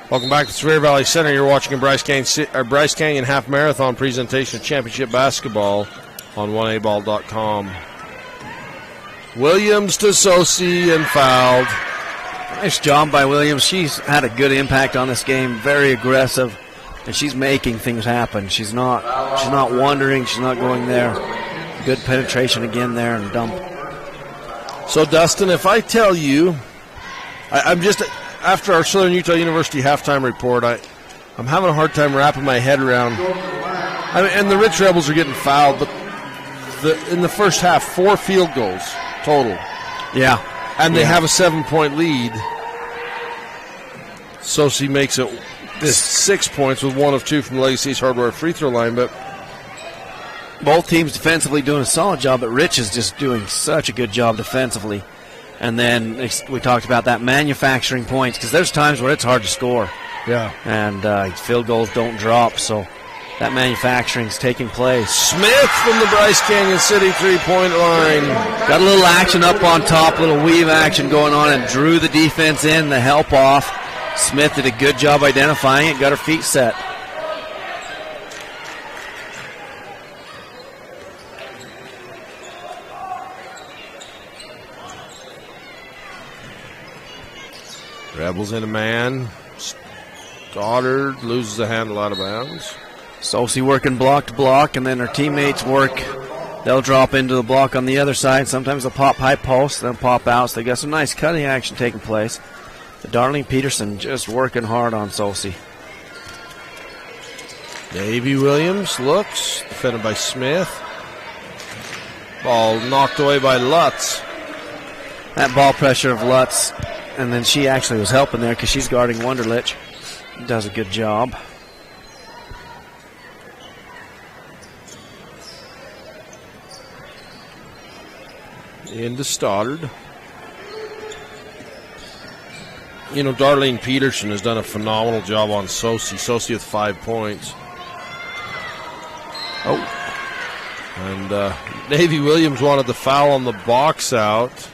Welcome back to Superior Valley Center. You're watching a Bryce Canyon Half Marathon presentation of championship basketball on 1aball.com. Williams to Sosi and fouled. Nice job by Williams. She's had a good impact on this game, very aggressive, and she's making things happen. She's not wandering, she's not going there. Good penetration again there and dump. So Dustin, if I tell you, I'm just after our Southern Utah University halftime report, I'm having a hard time wrapping my head around. And the Rich Rebels are getting fouled, but in the first half, 4 field goals total. Yeah. And they have a 7-point lead. Sosi makes it 6 points with 1 of 2 from the Legacy's hardware free throw line. But both teams defensively doing a solid job, but Rich is just doing such a good job defensively. And then we talked about that manufacturing points, because there's times where it's hard to score. Yeah. And field goals don't drop, so that manufacturing's taking place. Smith from the Bryce Canyon City three-point line. Got a little action up on top, little weave action going on, and drew the defense in, the help off. Smith did a good job identifying it, got her feet set. Rebels in a man. Stoddard loses the handle out of bounds. Sosi working block to block, and then her teammates work. They'll drop into the block on the other side. Sometimes they'll pop high post, then pop out. So they got some nice cutting action taking place. But Darlene Peterson just working hard on Sosi. Davy Williams looks, defended by Smith. Ball knocked away by Lutz. That ball pressure of Lutz, and then she actually was helping there because she's guarding Wunderlich. Does a good job. Into Stoddard. You know, Darlene Peterson has done a phenomenal job on Sosi. Sosi with 5 points. Oh. And Davy Williams wanted the foul on the box out.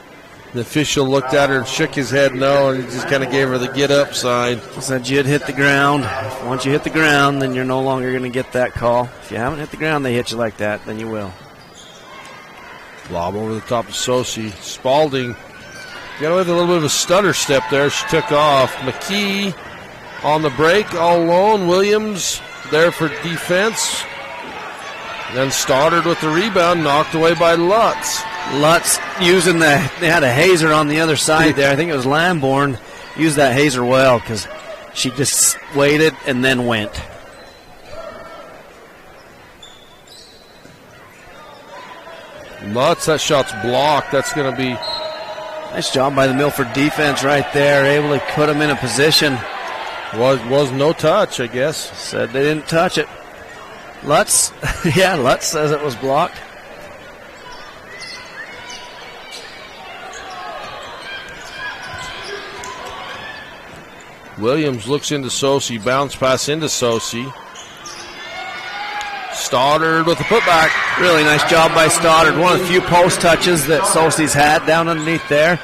The official looked at her and shook his head no, and he just kind of gave her the get up sign. Said you'd hit the ground. Once you hit the ground, then you're no longer going to get that call. If you haven't hit the ground, they hit you like that, then you will. Lob over the top of Sosi. Spalding got away with a little bit of a stutter step there. She took off. McKee on the break all alone. Williams there for defense. Then Stoddard with the rebound, knocked away by Lutz. Lutz using they had a hazer on the other side there. I think it was Lamborn. Used that hazer well because she just waited and then went. Lutz, that shot's blocked. That's going to be... Nice job by the Milford defense right there. Able to put them in a position. Was no touch, I guess. Said they didn't touch it. Lutz, yeah, Lutz says it was blocked. Williams looks into Sosi, bounce pass into Sosi. Stoddard with the putback. Really nice job by Stoddard. One of the few post touches that Sosi's had down underneath there.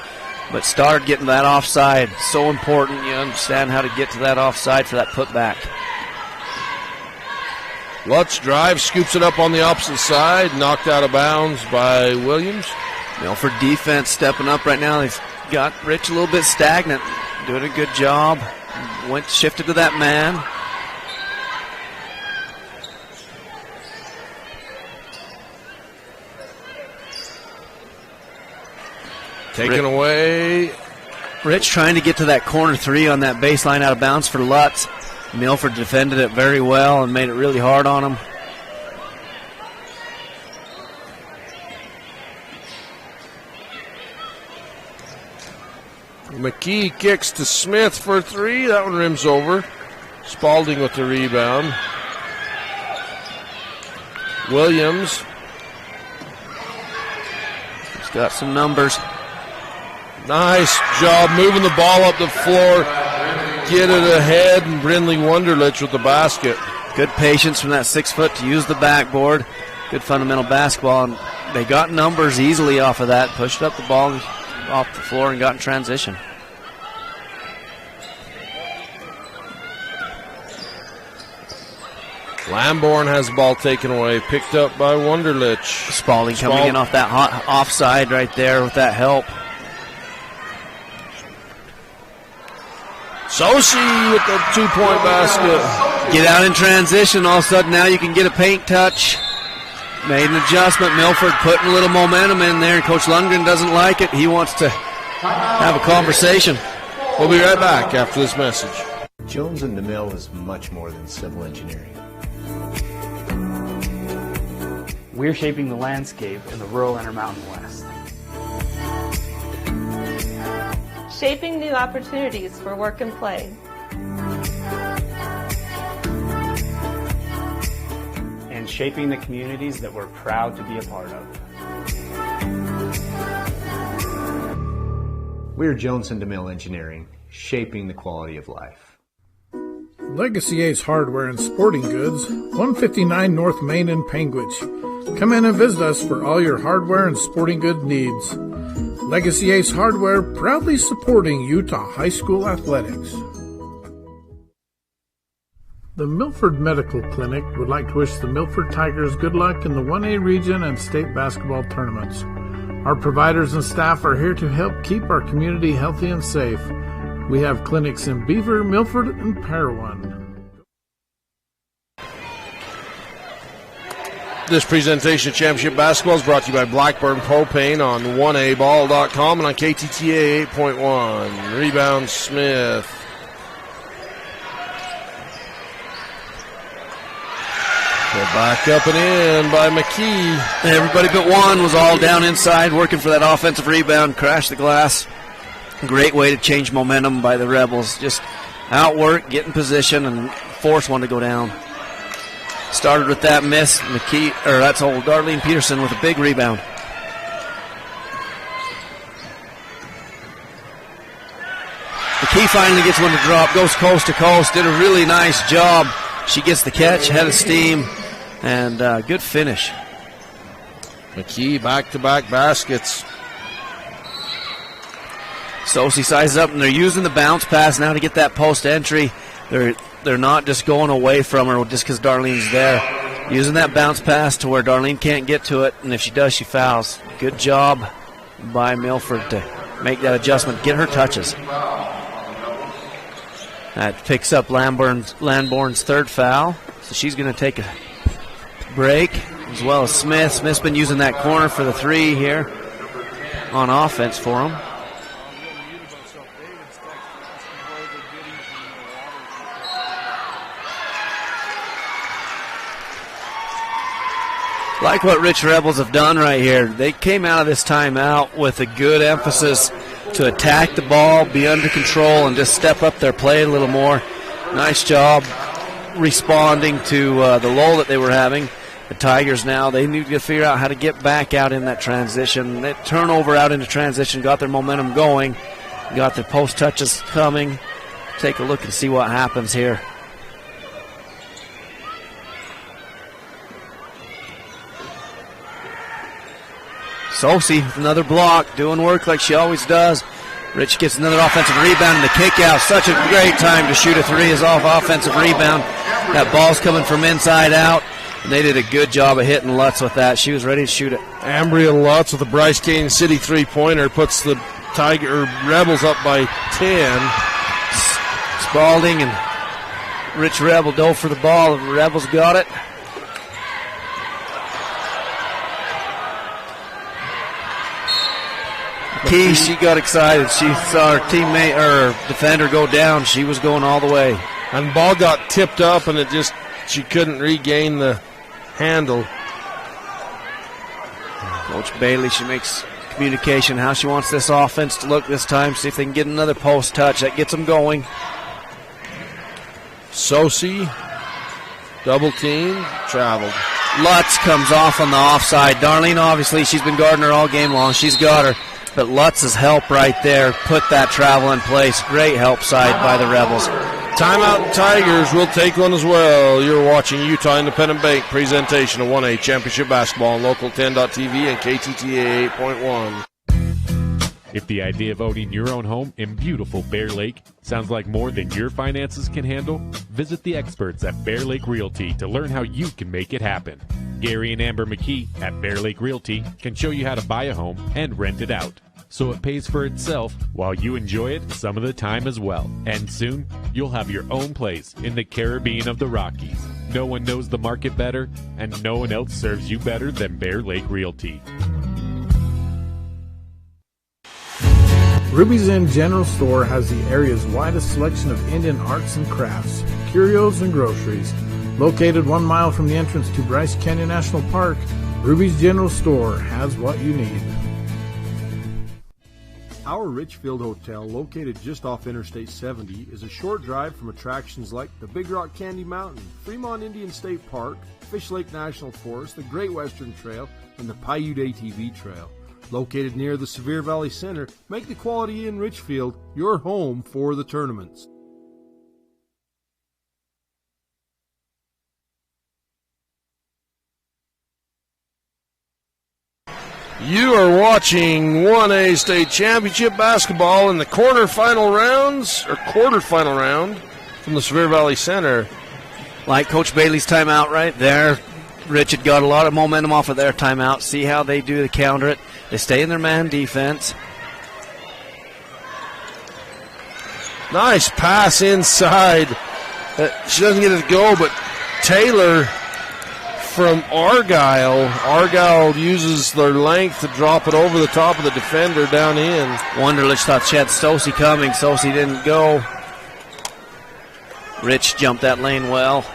but Stoddard getting that offside, so important. You understand how to get to that offside for that putback. Lutz drives, scoops it up on the opposite side, knocked out of bounds by Williams. Milford defense stepping up right now. They've got Rich a little bit stagnant, doing a good job. Shifted to that man. Taken away. Rich trying to get to that corner three on that baseline out of bounds for Lutz. Milford defended it very well and made it really hard on him. McKee kicks to Smith for three. That one rims over. Spalding with the rebound. Williams. He's got some numbers. Nice job moving the ball up the floor. Get it ahead, and Brindley Wunderlich with the basket. Good patience from that 6 foot to use the backboard. Good fundamental basketball, and they got numbers easily off of that. Pushed up the ball off the floor and got in transition. Lamborn has the ball taken away, picked up by Wunderlich. Spalding coming in off that offside right there with that help. Sosi with the 2-point basket. Get out in transition. All of a sudden now you can get a paint touch. Made an adjustment. Milford putting a little momentum in there. Coach Lundgren doesn't like it. He wants to have a conversation. We'll be right back after this message. Jones and DeMille is much more than civil engineering. We're shaping the landscape in the rural Intermountain West. Shaping new opportunities for work and play. And shaping the communities that we're proud to be a part of. We're Jones and DeMille Engineering, shaping the quality of life. Legacy Ace Hardware and Sporting Goods, 159 North Main in Panguitch. Come in and visit us for all your hardware and sporting good needs. Legacy Ace Hardware, proudly supporting Utah High School athletics. The Milford Medical Clinic would like to wish the Milford Tigers good luck in the 1A region and state basketball tournaments. Our providers and staff are here to help keep our community healthy and safe. We have clinics in Beaver, Milford, and Parowan. This presentation of Championship Basketball is brought to you by Blackburn Propane on 1aball.com and on KTTA 8.1. Rebound Smith. Go back up and in by McKee. Everybody but one was all down inside working for that offensive rebound. Crashed the glass. Great way to change momentum by the Rebels. Just outwork, get in position, and force one to go down. Started with that miss. That's old Darlene Peterson with a big rebound. McKee finally gets one to drop. Goes coast to coast. Did a really nice job. She gets the catch, head of steam, and good finish. McKee back-to-back baskets. Sosi sizes up, and they're using the bounce pass now to get that post entry. They're not just going away from her just because Darlene's there. Using that bounce pass to where Darlene can't get to it, and if she does, she fouls. Good job by Milford to make that adjustment, get her touches. That picks up Lamborn's third foul, so she's going to take a break, as well as Smith. Smith's been using that corner for the three here on offense for him. Like what Rich Rebels have done right here. They came out of this timeout with a good emphasis to attack the ball, be under control, and just step up their play a little more. Nice job responding to the lull that they were having. The Tigers now, they need to figure out how to get back out in that transition. That turnover out into transition got their momentum going, got the post touches coming. Take a look and see what happens here. Sosi, another block, doing work like she always does. Rich gets another offensive rebound and the kick out. Such a great time to shoot a three is off offensive rebound. That ball's coming from inside out. And they did a good job of hitting Lutz with that. She was ready to shoot it. Ambria Lutz with a Bryce Canyon City three-pointer puts the Rebels up by 10. Spalding and Rich Rebel dove for the ball. The Rebels got it. Key, she got excited. She saw her teammate or defender go down. She was going all the way. And ball got tipped up and she couldn't regain the handle. Coach Bailey, she makes communication how she wants this offense to look this time. See if they can get another post touch. That gets them going. Sosi, double team, traveled. Lutz comes off on the offside. Darlene, obviously, she's been guarding her all game long. She's got her. But Lutz's help right there put that travel in place. Great help side by the Rebels. Timeout Tigers will take one as well. You're watching Utah Independent Bank presentation of 1A Championship Basketball on Local 10.tv and KTTA 8.1. If the idea of owning your own home in beautiful Bear Lake sounds like more than your finances can handle, visit the experts at Bear Lake Realty to learn how you can make it happen. Gary and Amber McKee at Bear Lake Realty can show you how to buy a home and rent it out, so it pays for itself while you enjoy it some of the time as well. And soon, you'll have your own place in the Caribbean of the Rockies. No one knows the market better, and no one else serves you better than Bear Lake Realty. Ruby's Inn General Store has the area's widest selection of Indian arts and crafts, curios, and groceries. Located 1 mile from the entrance to Bryce Canyon National Park, Ruby's General Store has what you need. Our Richfield Hotel, located just off Interstate 70, is a short drive from attractions like the Big Rock Candy Mountain, Fremont Indian State Park, Fish Lake National Forest, the Great Western Trail, and the Paiute ATV Trail. Located near the Sevier Valley Center, make the Quality Inn Richfield your home for the tournaments. You are watching 1A State Championship Basketball in the quarterfinal round from the Sevier Valley Center. Like Coach Bailey's timeout right there. Rich had got a lot of momentum off of their timeout. See how they do to counter it. They stay in their man defense. Nice pass inside. She doesn't get it to go, but Taylor from Argyle uses their length to drop it over the top of the defender down in. Wonderlich thought she had Sosi coming. Sosi didn't go. Rich jumped that lane well.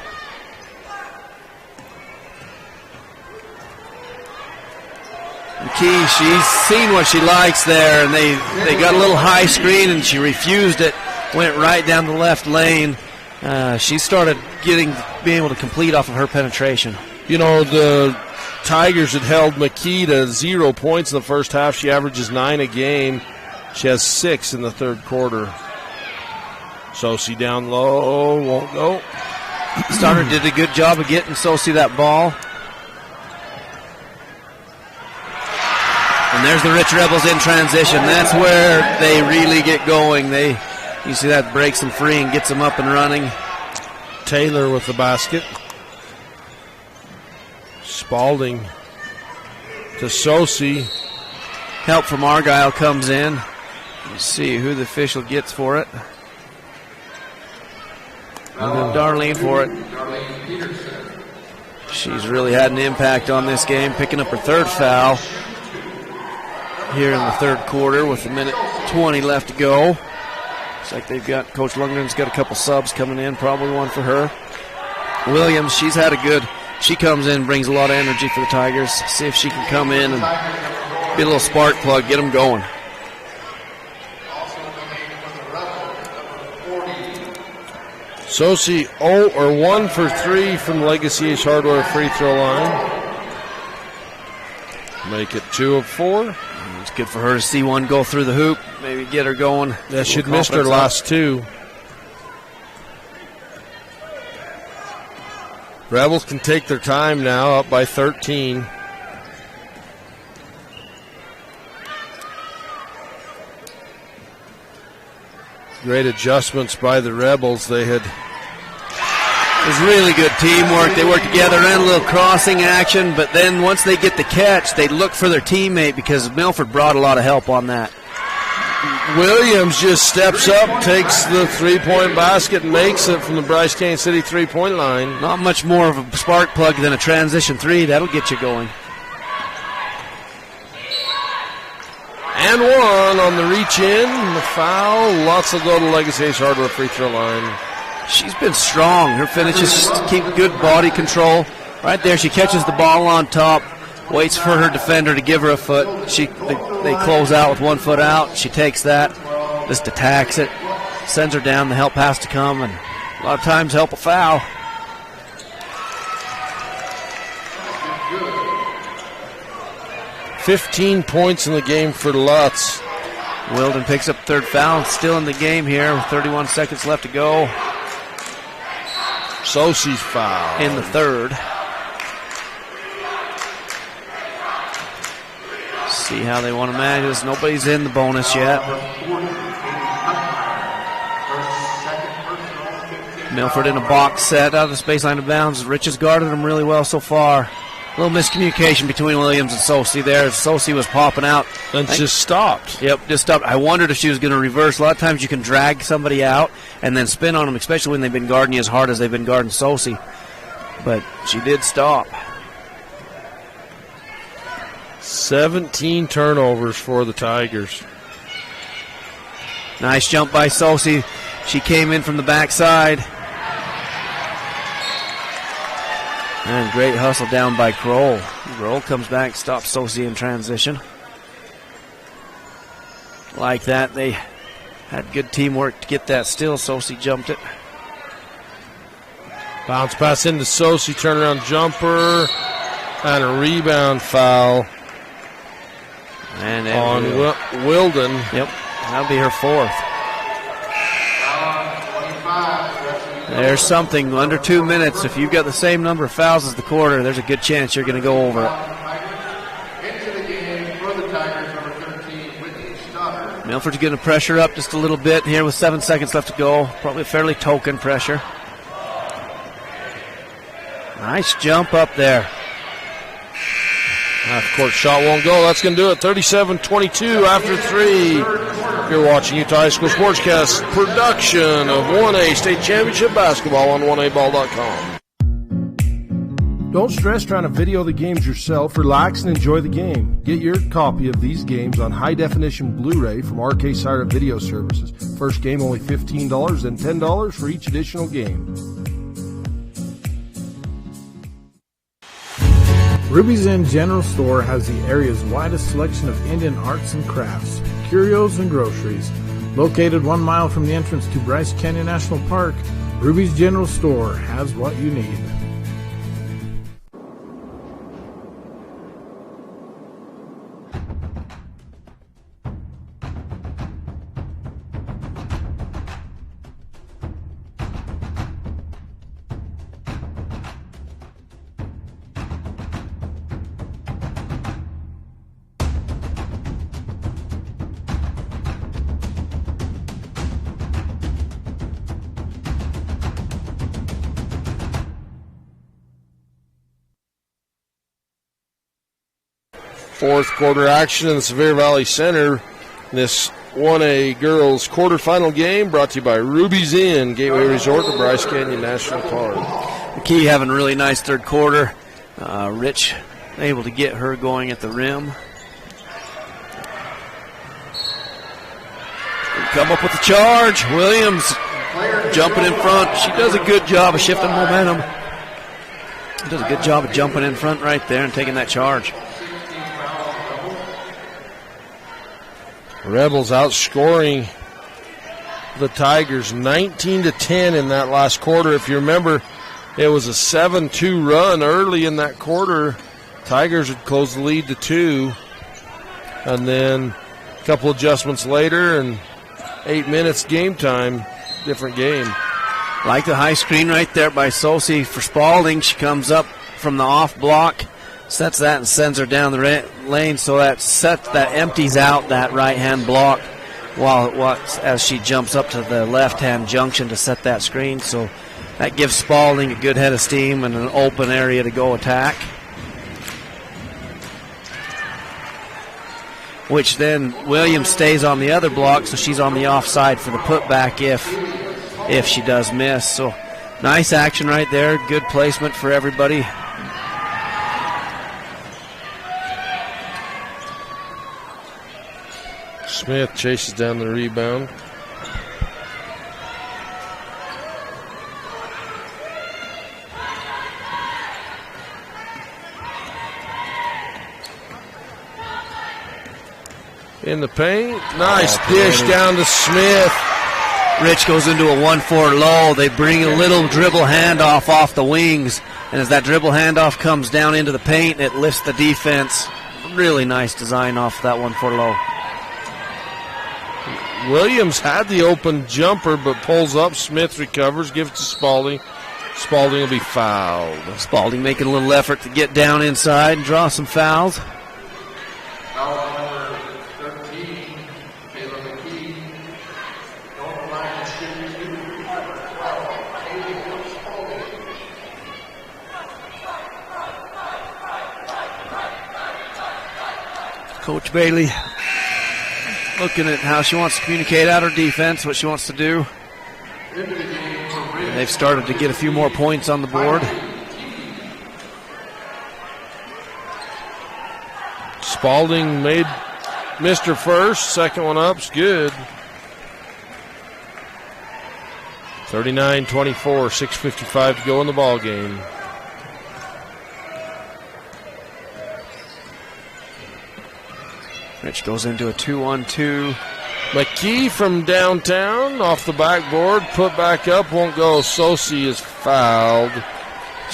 McKee, she's seen what she likes there, and they got a little high screen, and she refused it. Went right down the left lane. She started being able to complete off of her penetration. You know, the Tigers had held McKee to 0 points in the first half. She averages 9 a game. She has 6 in the third quarter. Sosi down low, won't go. Starter did a good job of getting Sosi that ball. And there's the Rich Rebels in transition. That's where they really get going. You see that breaks them free and gets them up and running. Taylor with the basket. Spalding to Sosi. Help from Argyle comes in. Let's see who the official gets for it. And then Darlene for it. She's really had an impact on this game, picking up her third foul here in the third quarter with 1:20 left to go. Looks like they've got Coach Lundgren's got a couple subs coming in, probably one for her. Williams, she's had a good. She comes in, brings a lot of energy for the Tigers. See if she can come in and be a little spark plug, get them going. Sosi 1 for 3 from Legacy Ace Hardware free throw line. Make it 2 of 4. It's good for her to see one go through the hoop, maybe get her going. Yeah, she'd missed her last 2. Rebels can take their time now, up by 13. Great adjustments by the Rebels. They had... It was really good teamwork. They worked together, ran a little crossing action, but then once they get the catch, they look for their teammate because Milford brought a lot of help on that. Williams just steps up, takes the three-point basket, and makes it from the Bryce Canyon City three-point line. Not much more of a spark plug than a transition three. That'll get you going. And one on the reach in, the foul. Lots will go to Legacy Ace Hardware free throw line. She's been strong. Her finishes keep good body control. Right there, she catches the ball on top, waits for her defender to give her a foot. They close out with 1 foot out. She takes that, just attacks it, sends her down. The help has to come, and a lot of times help a foul. "15 points in the game for Lutz." Wilden picks up third foul, still in the game here with 31 seconds left to go. Sosie's foul. In the third. See how they want to manage this. Nobody's in the bonus yet. Milford in a box set out of the space line of bounds. Rich has guarded them really well so far. A little miscommunication between Williams and Sosie there. Sosie was popping out. And just stopped. Yep, just stopped. I wondered if she was going to reverse. A lot of times you can drag somebody out and then spin on them, especially when they've been guarding you as hard as they've been guarding Sosie. But she did stop. 17 turnovers for the Tigers. Nice jump by Sosie. She came in from the backside. And great hustle down by Kroll. Kroll comes back, stops Sosie in transition. Like that, they had good teamwork to get that still. Sosie jumped it. Bounce pass into Sosie, turnaround jumper, and a rebound foul. And on Wilden. Yep, that'll be her fourth. There's something under 2 minutes. If you've got the same number of fouls as the quarter, there's a good chance you're going to go over it. Milford's getting the pressure up just a little bit here with 7 seconds left to go. Probably a fairly token pressure. Nice jump up there. Half-court shot won't go. That's going to do it. 37-22 after 3. You're watching Utah High School Sportscast production of 1A State Championship Basketball on 1aball.com. Don't stress trying to video the games yourself. Relax and enjoy the game. Get your copy of these games on high-definition Blu-ray from RK Siren Video Services. First game only $15 and $10 for each additional game. Ruby's Inn General Store has the area's widest selection of Indian arts and crafts, curios, and groceries. Located 1 mile from the entrance to Bryce Canyon National Park, Ruby's General Store has what you need. Fourth quarter action in the Sevier Valley Center. This 1A girls quarterfinal game brought to you by Ruby's Inn, Gateway Resort to Bryce Canyon National Park. McKee having a really nice third quarter. Rich able to get her going at the rim. Come up with the charge. Williams jumping in front. She does a good job of shifting momentum. Does a good job of jumping in front right there and taking that charge. Rebels outscoring the Tigers 19-10 in that last quarter. If you remember, it was a 7-2 run early in that quarter. Tigers had closed the lead to 2. And then a couple adjustments later and 8 minutes game time, different game. Like the high screen right there by Sosie for Spalding. She comes up from the off block, sets that and sends her down the lane, so that empties out that right-hand block. as she jumps up to the left-hand junction to set that screen. So that gives Spalding a good head of steam and an open area to go attack. Which then Williams stays on the other block, so she's on the offside for the putback if she does miss. So nice action right there. Good placement for everybody. Smith chases down the rebound. In the paint. Nice dish down to Smith. Rich goes into a 1-4 low. They bring a little dribble handoff off the wings. And as that dribble handoff comes down into the paint, it lifts the defense. Really nice design off that 1-4 low. Williams had the open jumper, but pulls up. Smith recovers, gives it to Spalding. Spalding will be fouled. Spalding making a little effort to get down inside and draw some fouls. Coach Bailey looking at how she wants to communicate out her defense, what she wants to do. They've started to get a few more points on the board. Spalding missed her first. Second one up's good. 39-24, 6:55 to go in the ball game. Rich goes into a 2-on-2. McKee from downtown off the backboard, put back up, won't go. Sosi is fouled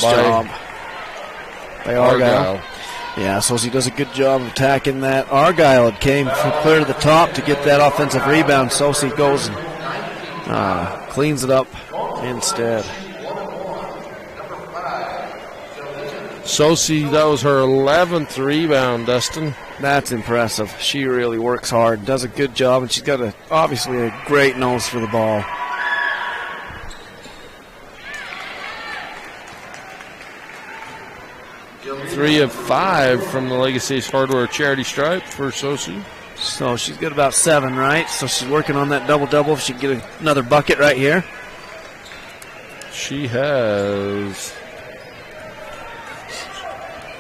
by Argyle. Yeah, Sosi does a good job of attacking that. Argyle came clear to the top to get that offensive rebound. Sosi goes and cleans it up instead. Sosi, that was her 11th rebound, Dustin. That's impressive. She really works hard, does a good job, and she's got obviously a great nose for the ball. Three of 5 from the Legacy Hardware charity stripe for Sosi. So she's got about 7, right? So she's working on that double-double. If she can get another bucket right here. She has...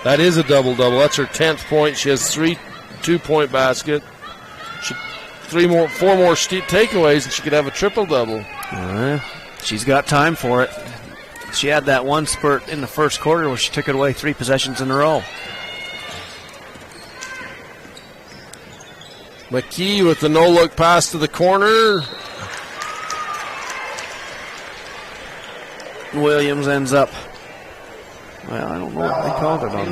That is a double-double. That's her 10th point. She has 3 two-point basket. 4 more takeaways, and she could have a triple-double. She's got time for it. She had that one spurt in the first quarter where she took it away 3 possessions in a row. McKee with the no-look pass to the corner. Williams ends up... Well, I don't know what they called it on.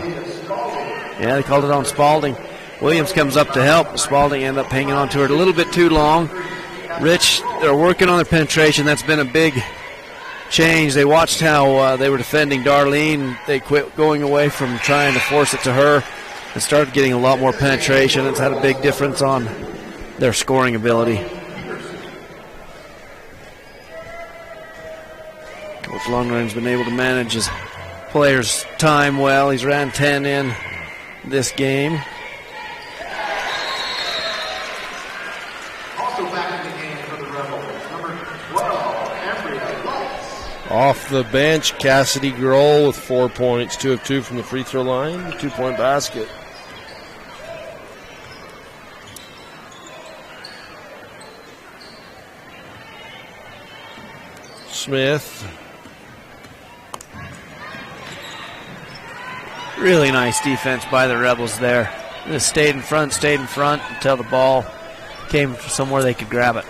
Yeah, they called it on Spalding. Williams comes up to help. Spalding ended up hanging on to her a little bit too long. Rich, they're working on their penetration. That's been a big change. They watched how they were defending Darlene. They quit going away from trying to force it to her and started getting a lot more penetration. It's had a big difference on their scoring ability. Coach Lundgren's been able to manage his players' time well. He's ran 10 in this game. Also back in the game for the Rebels, number 12, Ambria Lights. Off the bench, Cassidy Grohl with 4 points, 2 of 2 from the free throw line, 2-point basket. Smith. Really nice defense by the Rebels there. Just stayed in front until the ball came somewhere they could grab it.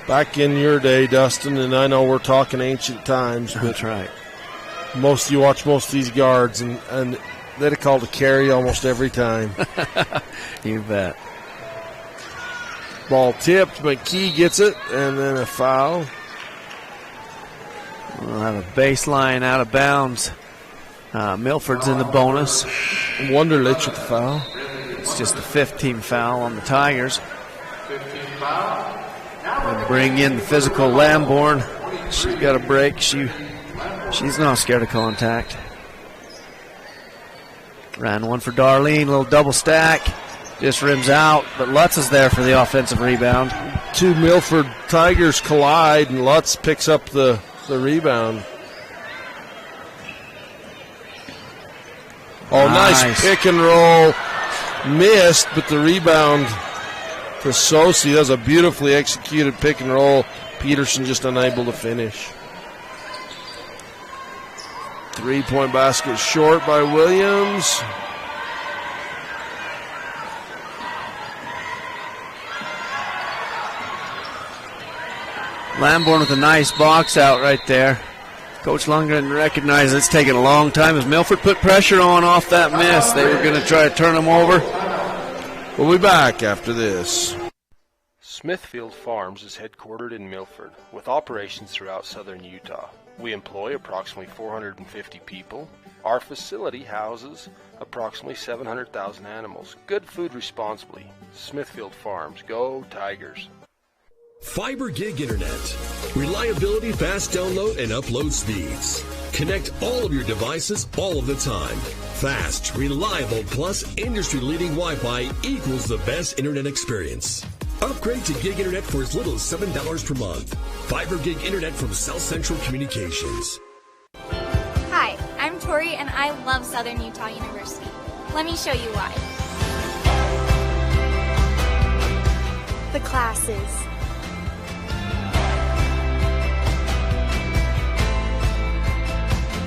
Back in your day, Dustin, and I know we're talking ancient times, but that's right. You watch most of these guards, and they'd have called a carry almost every time. You bet. Ball tipped, McKee gets it, and then a foul. We'll have a baseline out of bounds. Milford's in the bonus. Wunderlich with the foul. It's just the 15th team foul on the Tigers. And bring in the physical Lamborn. She's got a break. She's not scared of contact. Ran one for Darlene, little double stack. Just rims out, but Lutz is there for the offensive rebound. Two Milford Tigers collide, and Lutz picks up the rebound. Oh, nice pick and roll. Missed, but the rebound to Sosi. That was a beautifully executed pick and roll. Peterson just unable to finish. 3-point basket short by Williams. Lamborn with a nice box out right there. Coach Lundgren recognized it's taken a long time as Milford put pressure on off that miss. They were going to try to turn them over. We'll be back after this. Smithfield Farms is headquartered in Milford, with operations throughout southern Utah. We employ approximately 450 people. Our facility houses approximately 700,000 animals. Good food responsibly. Smithfield Farms. Go Tigers. Fiber Gig Internet. Reliability, fast download, and upload speeds. Connect all of your devices all of the time. Fast, reliable, plus industry-leading Wi-Fi equals the best internet experience. Upgrade to Gig Internet for as little as $7 per month. Fiber Gig Internet from South Central Communications. Hi, I'm Tori and I love Southern Utah University. Let me show you why. The classes.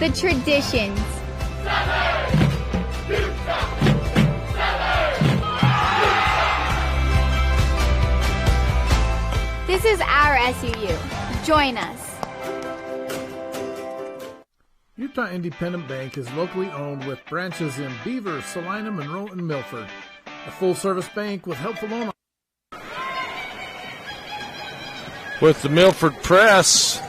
The traditions. This is our SUU. Join us. Utah Independent Bank is locally owned with branches in Beaver, Salina, Monroe, and Milford. A full-service bank with helpful loan. With the Milford press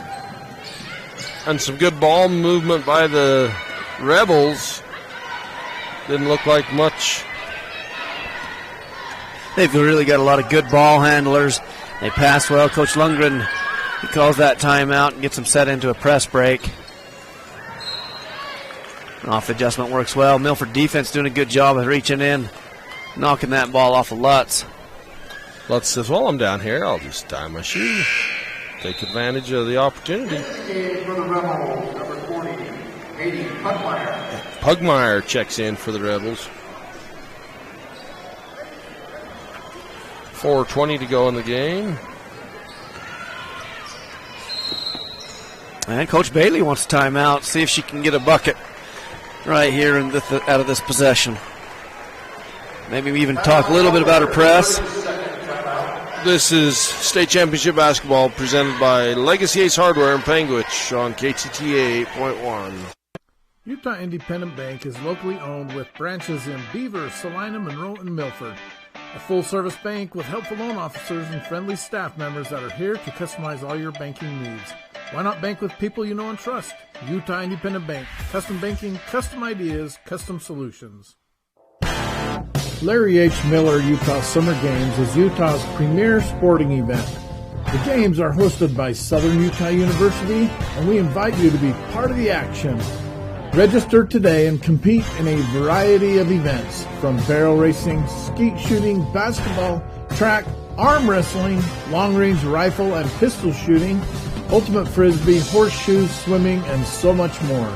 and some good ball movement by the Rebels, didn't look like much. They've really got a lot of good ball handlers. They pass well. Coach Lundgren, he calls that timeout and gets them set into a press break. Off adjustment works well. Milford defense doing a good job of reaching in, knocking that ball off of Lutz. Lutz says, well, I'm down here. I'll just tie my shoe. Take advantage of the opportunity. For the Rebels, number 40, Katie Pugmire. Pugmire checks in for the Rebels. 4:20 to go in the game. And Coach Bailey wants a timeout. See if she can get a bucket right here in out of this possession. Maybe even talk a little bit about her press. This is state championship basketball presented by Legacy Ace Hardware and Panguitch on KTTA 8.1. Utah Independent Bank is locally owned with branches in Beaver, Salina, Monroe, and Milford. A full-service bank with helpful loan officers and friendly staff members that are here to customize all your banking needs. Why not bank with people you know and trust? Utah Independent Bank. Custom banking, custom ideas, custom solutions. Larry H. Miller Utah Summer Games is Utah's premier sporting event. The games are hosted by Southern Utah University, and we invite you to be part of the action. Register today and compete in a variety of events, from barrel racing, skeet shooting, basketball, track, arm wrestling, long-range rifle and pistol shooting, ultimate frisbee, horseshoes, swimming, and so much more.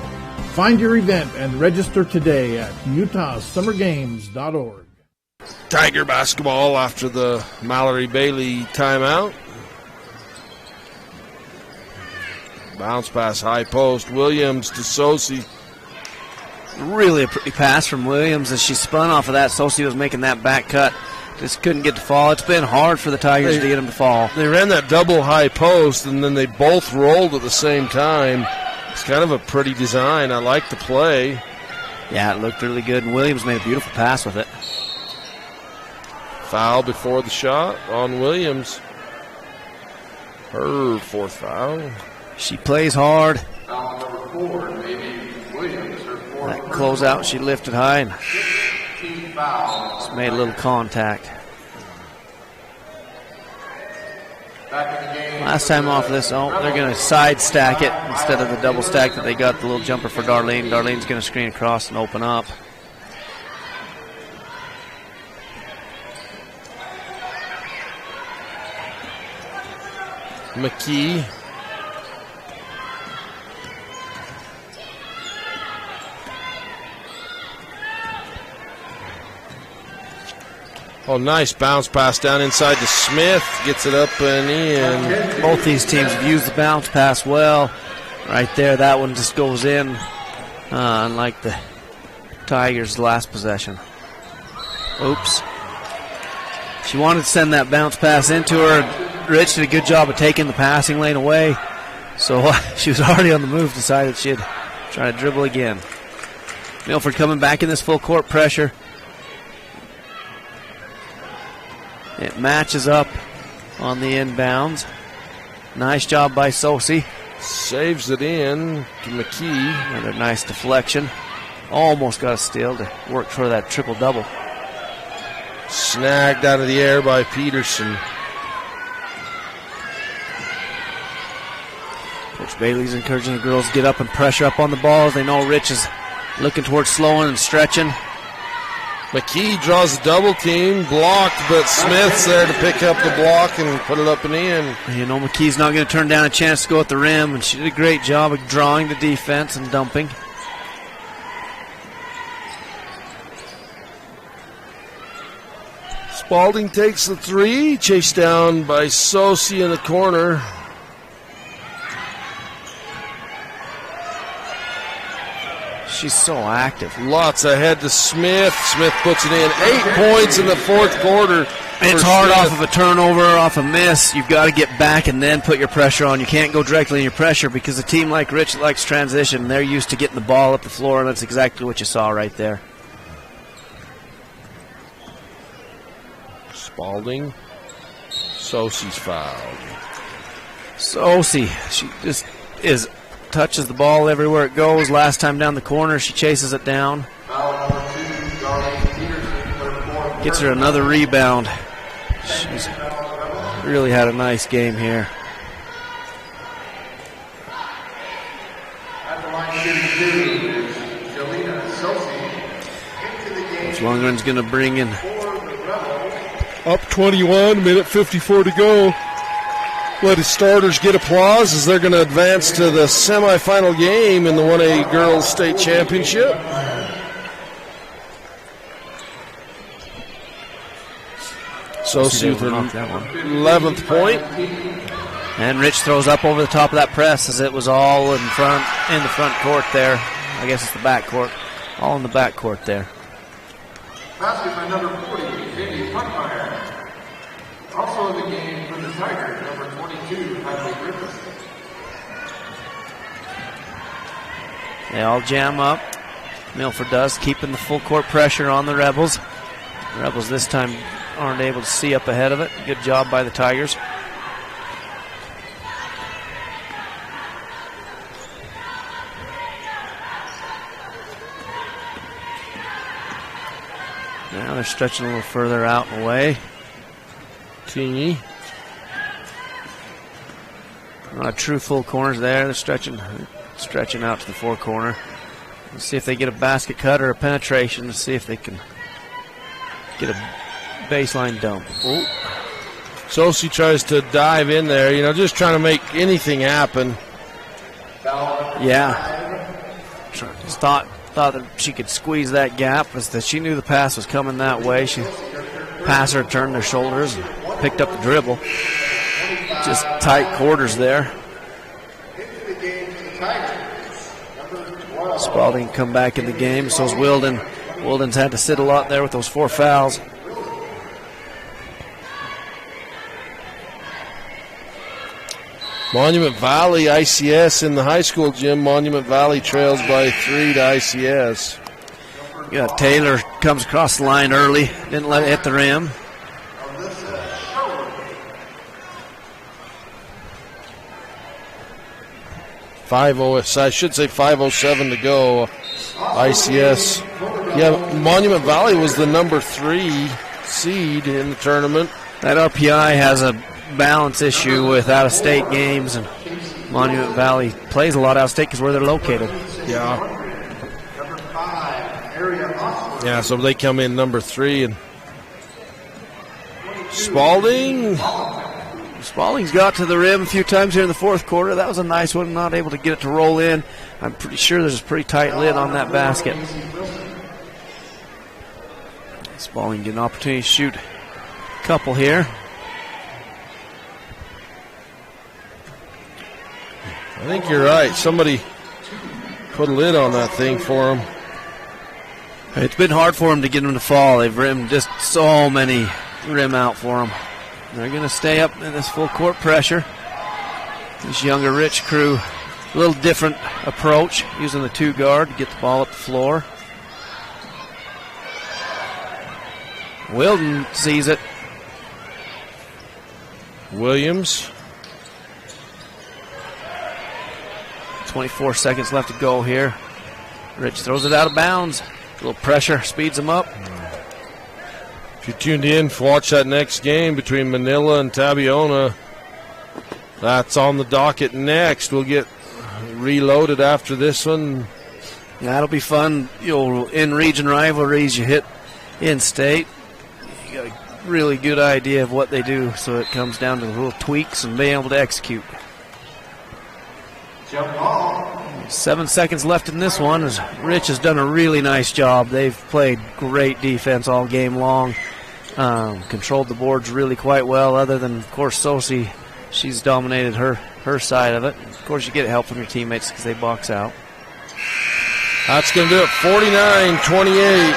Find your event and register today at utahsummergames.org. Tiger basketball after the Mallory Bailey timeout. Bounce pass, high post. Williams to Sosi. Really a pretty pass from Williams as she spun off of that. Sosi was making that back cut. Just couldn't get to fall. It's been hard for the Tigers to get him to fall. They ran that double high post, and then they both rolled at the same time. It's kind of a pretty design. I like the play. Yeah, it looked really good, and Williams made a beautiful pass with it. Foul before the shot on Williams. Her fourth foul. She plays hard. That closeout, she lifted high and just made a little contact. Last time off this, they're going to side stack it instead of the double stack that they got the little jumper for Darlene. Darlene's going to screen across and open up. McKee. Oh, nice bounce pass down inside to Smith. Gets it up and in. Both these teams have used the bounce pass well. Right there, that one just goes in, unlike the Tigers' last possession. Oops. She wanted to send that bounce pass into her. Rich did a good job of taking the passing lane away. So she was already on the move, decided she'd try to dribble again. Milford coming back in this full court pressure. It matches up on the inbounds. Nice job by Sosi. Saves it in to McKee. Another nice deflection. Almost got a steal to work for that triple-double. Snagged out of the air by Peterson. Coach Bailey's encouraging the girls to get up and pressure up on the balls. They know Rich is looking towards slowing and stretching. McKee draws a double team, blocked, but Smith's there to pick up the block and put it up and in. You know, McKee's not going to turn down a chance to go at the rim, and she did a great job of drawing the defense and dumping. Spalding takes the three, chased down by Sosi in the corner. She's so active. Lots ahead to Smith. Smith puts it in. 8 points in the fourth quarter. It's hard off of a turnover, off a miss. You've got to get back and then put your pressure on. You can't go directly in your pressure because a team like Rich likes transition. They're used to getting the ball up the floor, and that's exactly what you saw right there. Spalding. Sosi's fouled. Sosi, she just touches the ball everywhere it goes. Last time down the corner, she chases it down. Gets her another rebound. She's really had a nice game here. Coach Lundgren's going to bring in. Up 21, minute 54 to go. Let his starters get applause as they're going to advance to the semifinal game in the 1A Girls State Championship. Sosi with her 11th point. And Rich throws up over the top of that press as it was all in the front court there. I guess it's the back court. All in the back court there. Basket by number 40, Katie Puckmeyer. Also in the game for the Tigers, number 22, Hadley Griffith. They all jam up. Milford does, keeping the full court pressure on the Rebels. The Rebels this time aren't able to see up ahead of it. Good job by the Tigers. Now they're stretching a little further out and away. Teeny. Not true full corners there. They're stretching out to the four corner. Let's see if they get a basket cut or a penetration to see if they can get a baseline dump. Ooh. Sosi tries to dive in there, just trying to make anything happen. Yeah. Just thought that she could squeeze that gap, was that she knew the pass was coming that way. She passer turned their shoulders and picked up the dribble. Just tight quarters there. Spalding come back in the game, so's Wilden. Wilden's had to sit a lot there with those 4 fouls. Monument Valley, ICS in the high school gym. Monument Valley trails by 3 to ICS. Yeah, Taylor comes across the line early, didn't let it hit the rim. I should say 5:07 to go. ICS. Yeah, Monument Valley was the number 3 seed in the tournament. That RPI has a balance issue with out-of-state games, and Monument Valley plays a lot out-of-state because where they're located. Yeah. Yeah, so they come in number 3, and Spalding's got to the rim a few times here in the fourth quarter. That was a nice one, not able to get it to roll in. I'm pretty sure there's a pretty tight lid on that basket. Spalding get an opportunity to shoot a couple here. I think you're right. Somebody put a lid on that thing for him. It's been hard for them to get them to fall. They've rimmed just so many rim out for them. They're going to stay up in this full court pressure. This younger Rich crew, a little different approach, using the 2 guard to get the ball up the floor. Wilden sees it. Williams. 24 seconds left to go here. Rich throws it out of bounds. A little pressure speeds him up. If you tuned in, watch that next game between Manila and Tabiona. That's on the docket next. We'll get reloaded after this one. Yeah, that'll be fun. In-region rivalries, you hit in-state. You got a really good idea of what they do, so it comes down to the little tweaks and being able to execute. 7 seconds left in this one, as Rich has done a really nice job. They've played great defense all game long. Controlled the boards really quite well, other than, of course, Sosi. She's dominated her side of it. Of course, you get help from your teammates because they box out. That's going to do it, 49-28.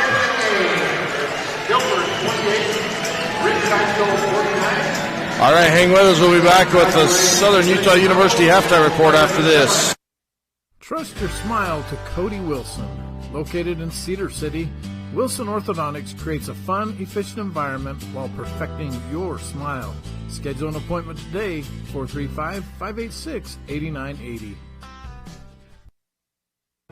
All right, hang with us. We'll be back with the Southern Utah University halftime report after this. Trust your smile to Cody Wilson. Located in Cedar City, Wilson Orthodontics creates a fun, efficient environment while perfecting your smile. Schedule an appointment today, 435-586-8980.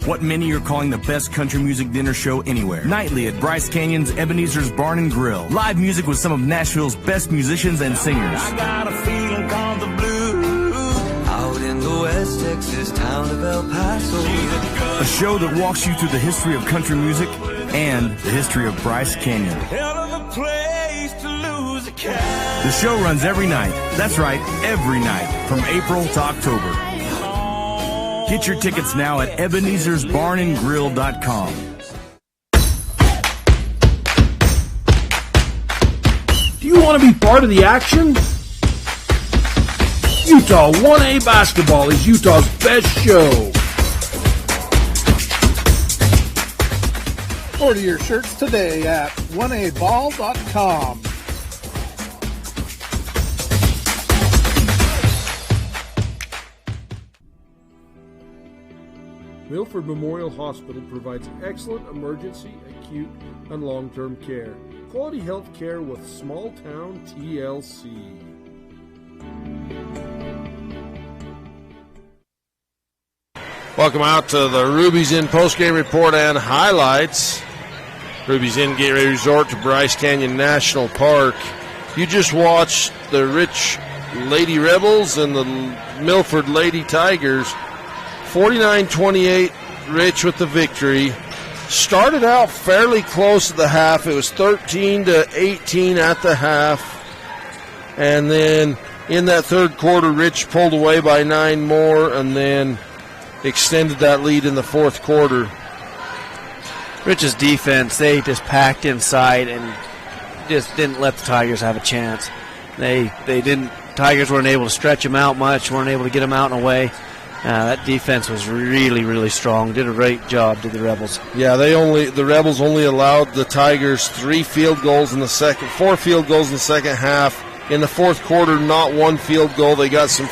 What many are calling the best country music dinner show anywhere. Nightly at Bryce Canyon's Ebenezer's Barn and Grill. Live music with some of Nashville's best musicians and singers. I got a feeling called the blues. Out in the West Texas town of El Paso. A show that walks you through the history of country music and the history of Bryce Canyon. Hell of a place to lose a cat. The show runs every night. That's right, every night, from April to October. Get your tickets now at Ebenezer'sBarnandGrill.com. Do you want to be part of the action? Utah 1A Basketball is Utah's best show. Order your shirts today at 1aball.com. Milford Memorial Hospital provides excellent emergency, acute, and long-term care. Quality health care with small town TLC. Welcome out to the Ruby's Inn postgame report and highlights. Ruby's Inn Gateway Resort to Bryce Canyon National Park. You just watched the Rich Lady Rebels and the Milford Lady Tigers. 49-28, Rich with the victory. Started out fairly close at the half. It was 13-18 at the half. And then in that third quarter, Rich pulled away by 9 more and then extended that lead in the fourth quarter. Rich's defense, they just packed inside and just didn't let the Tigers have a chance. They didn't. Tigers weren't able to stretch them out much, weren't able to get them out and away. That defense was really, really strong. Did a great job, did the Rebels. Yeah, the Rebels only allowed the Tigers 4 field goals in the second half. In the fourth quarter, not 1 field goal. They got some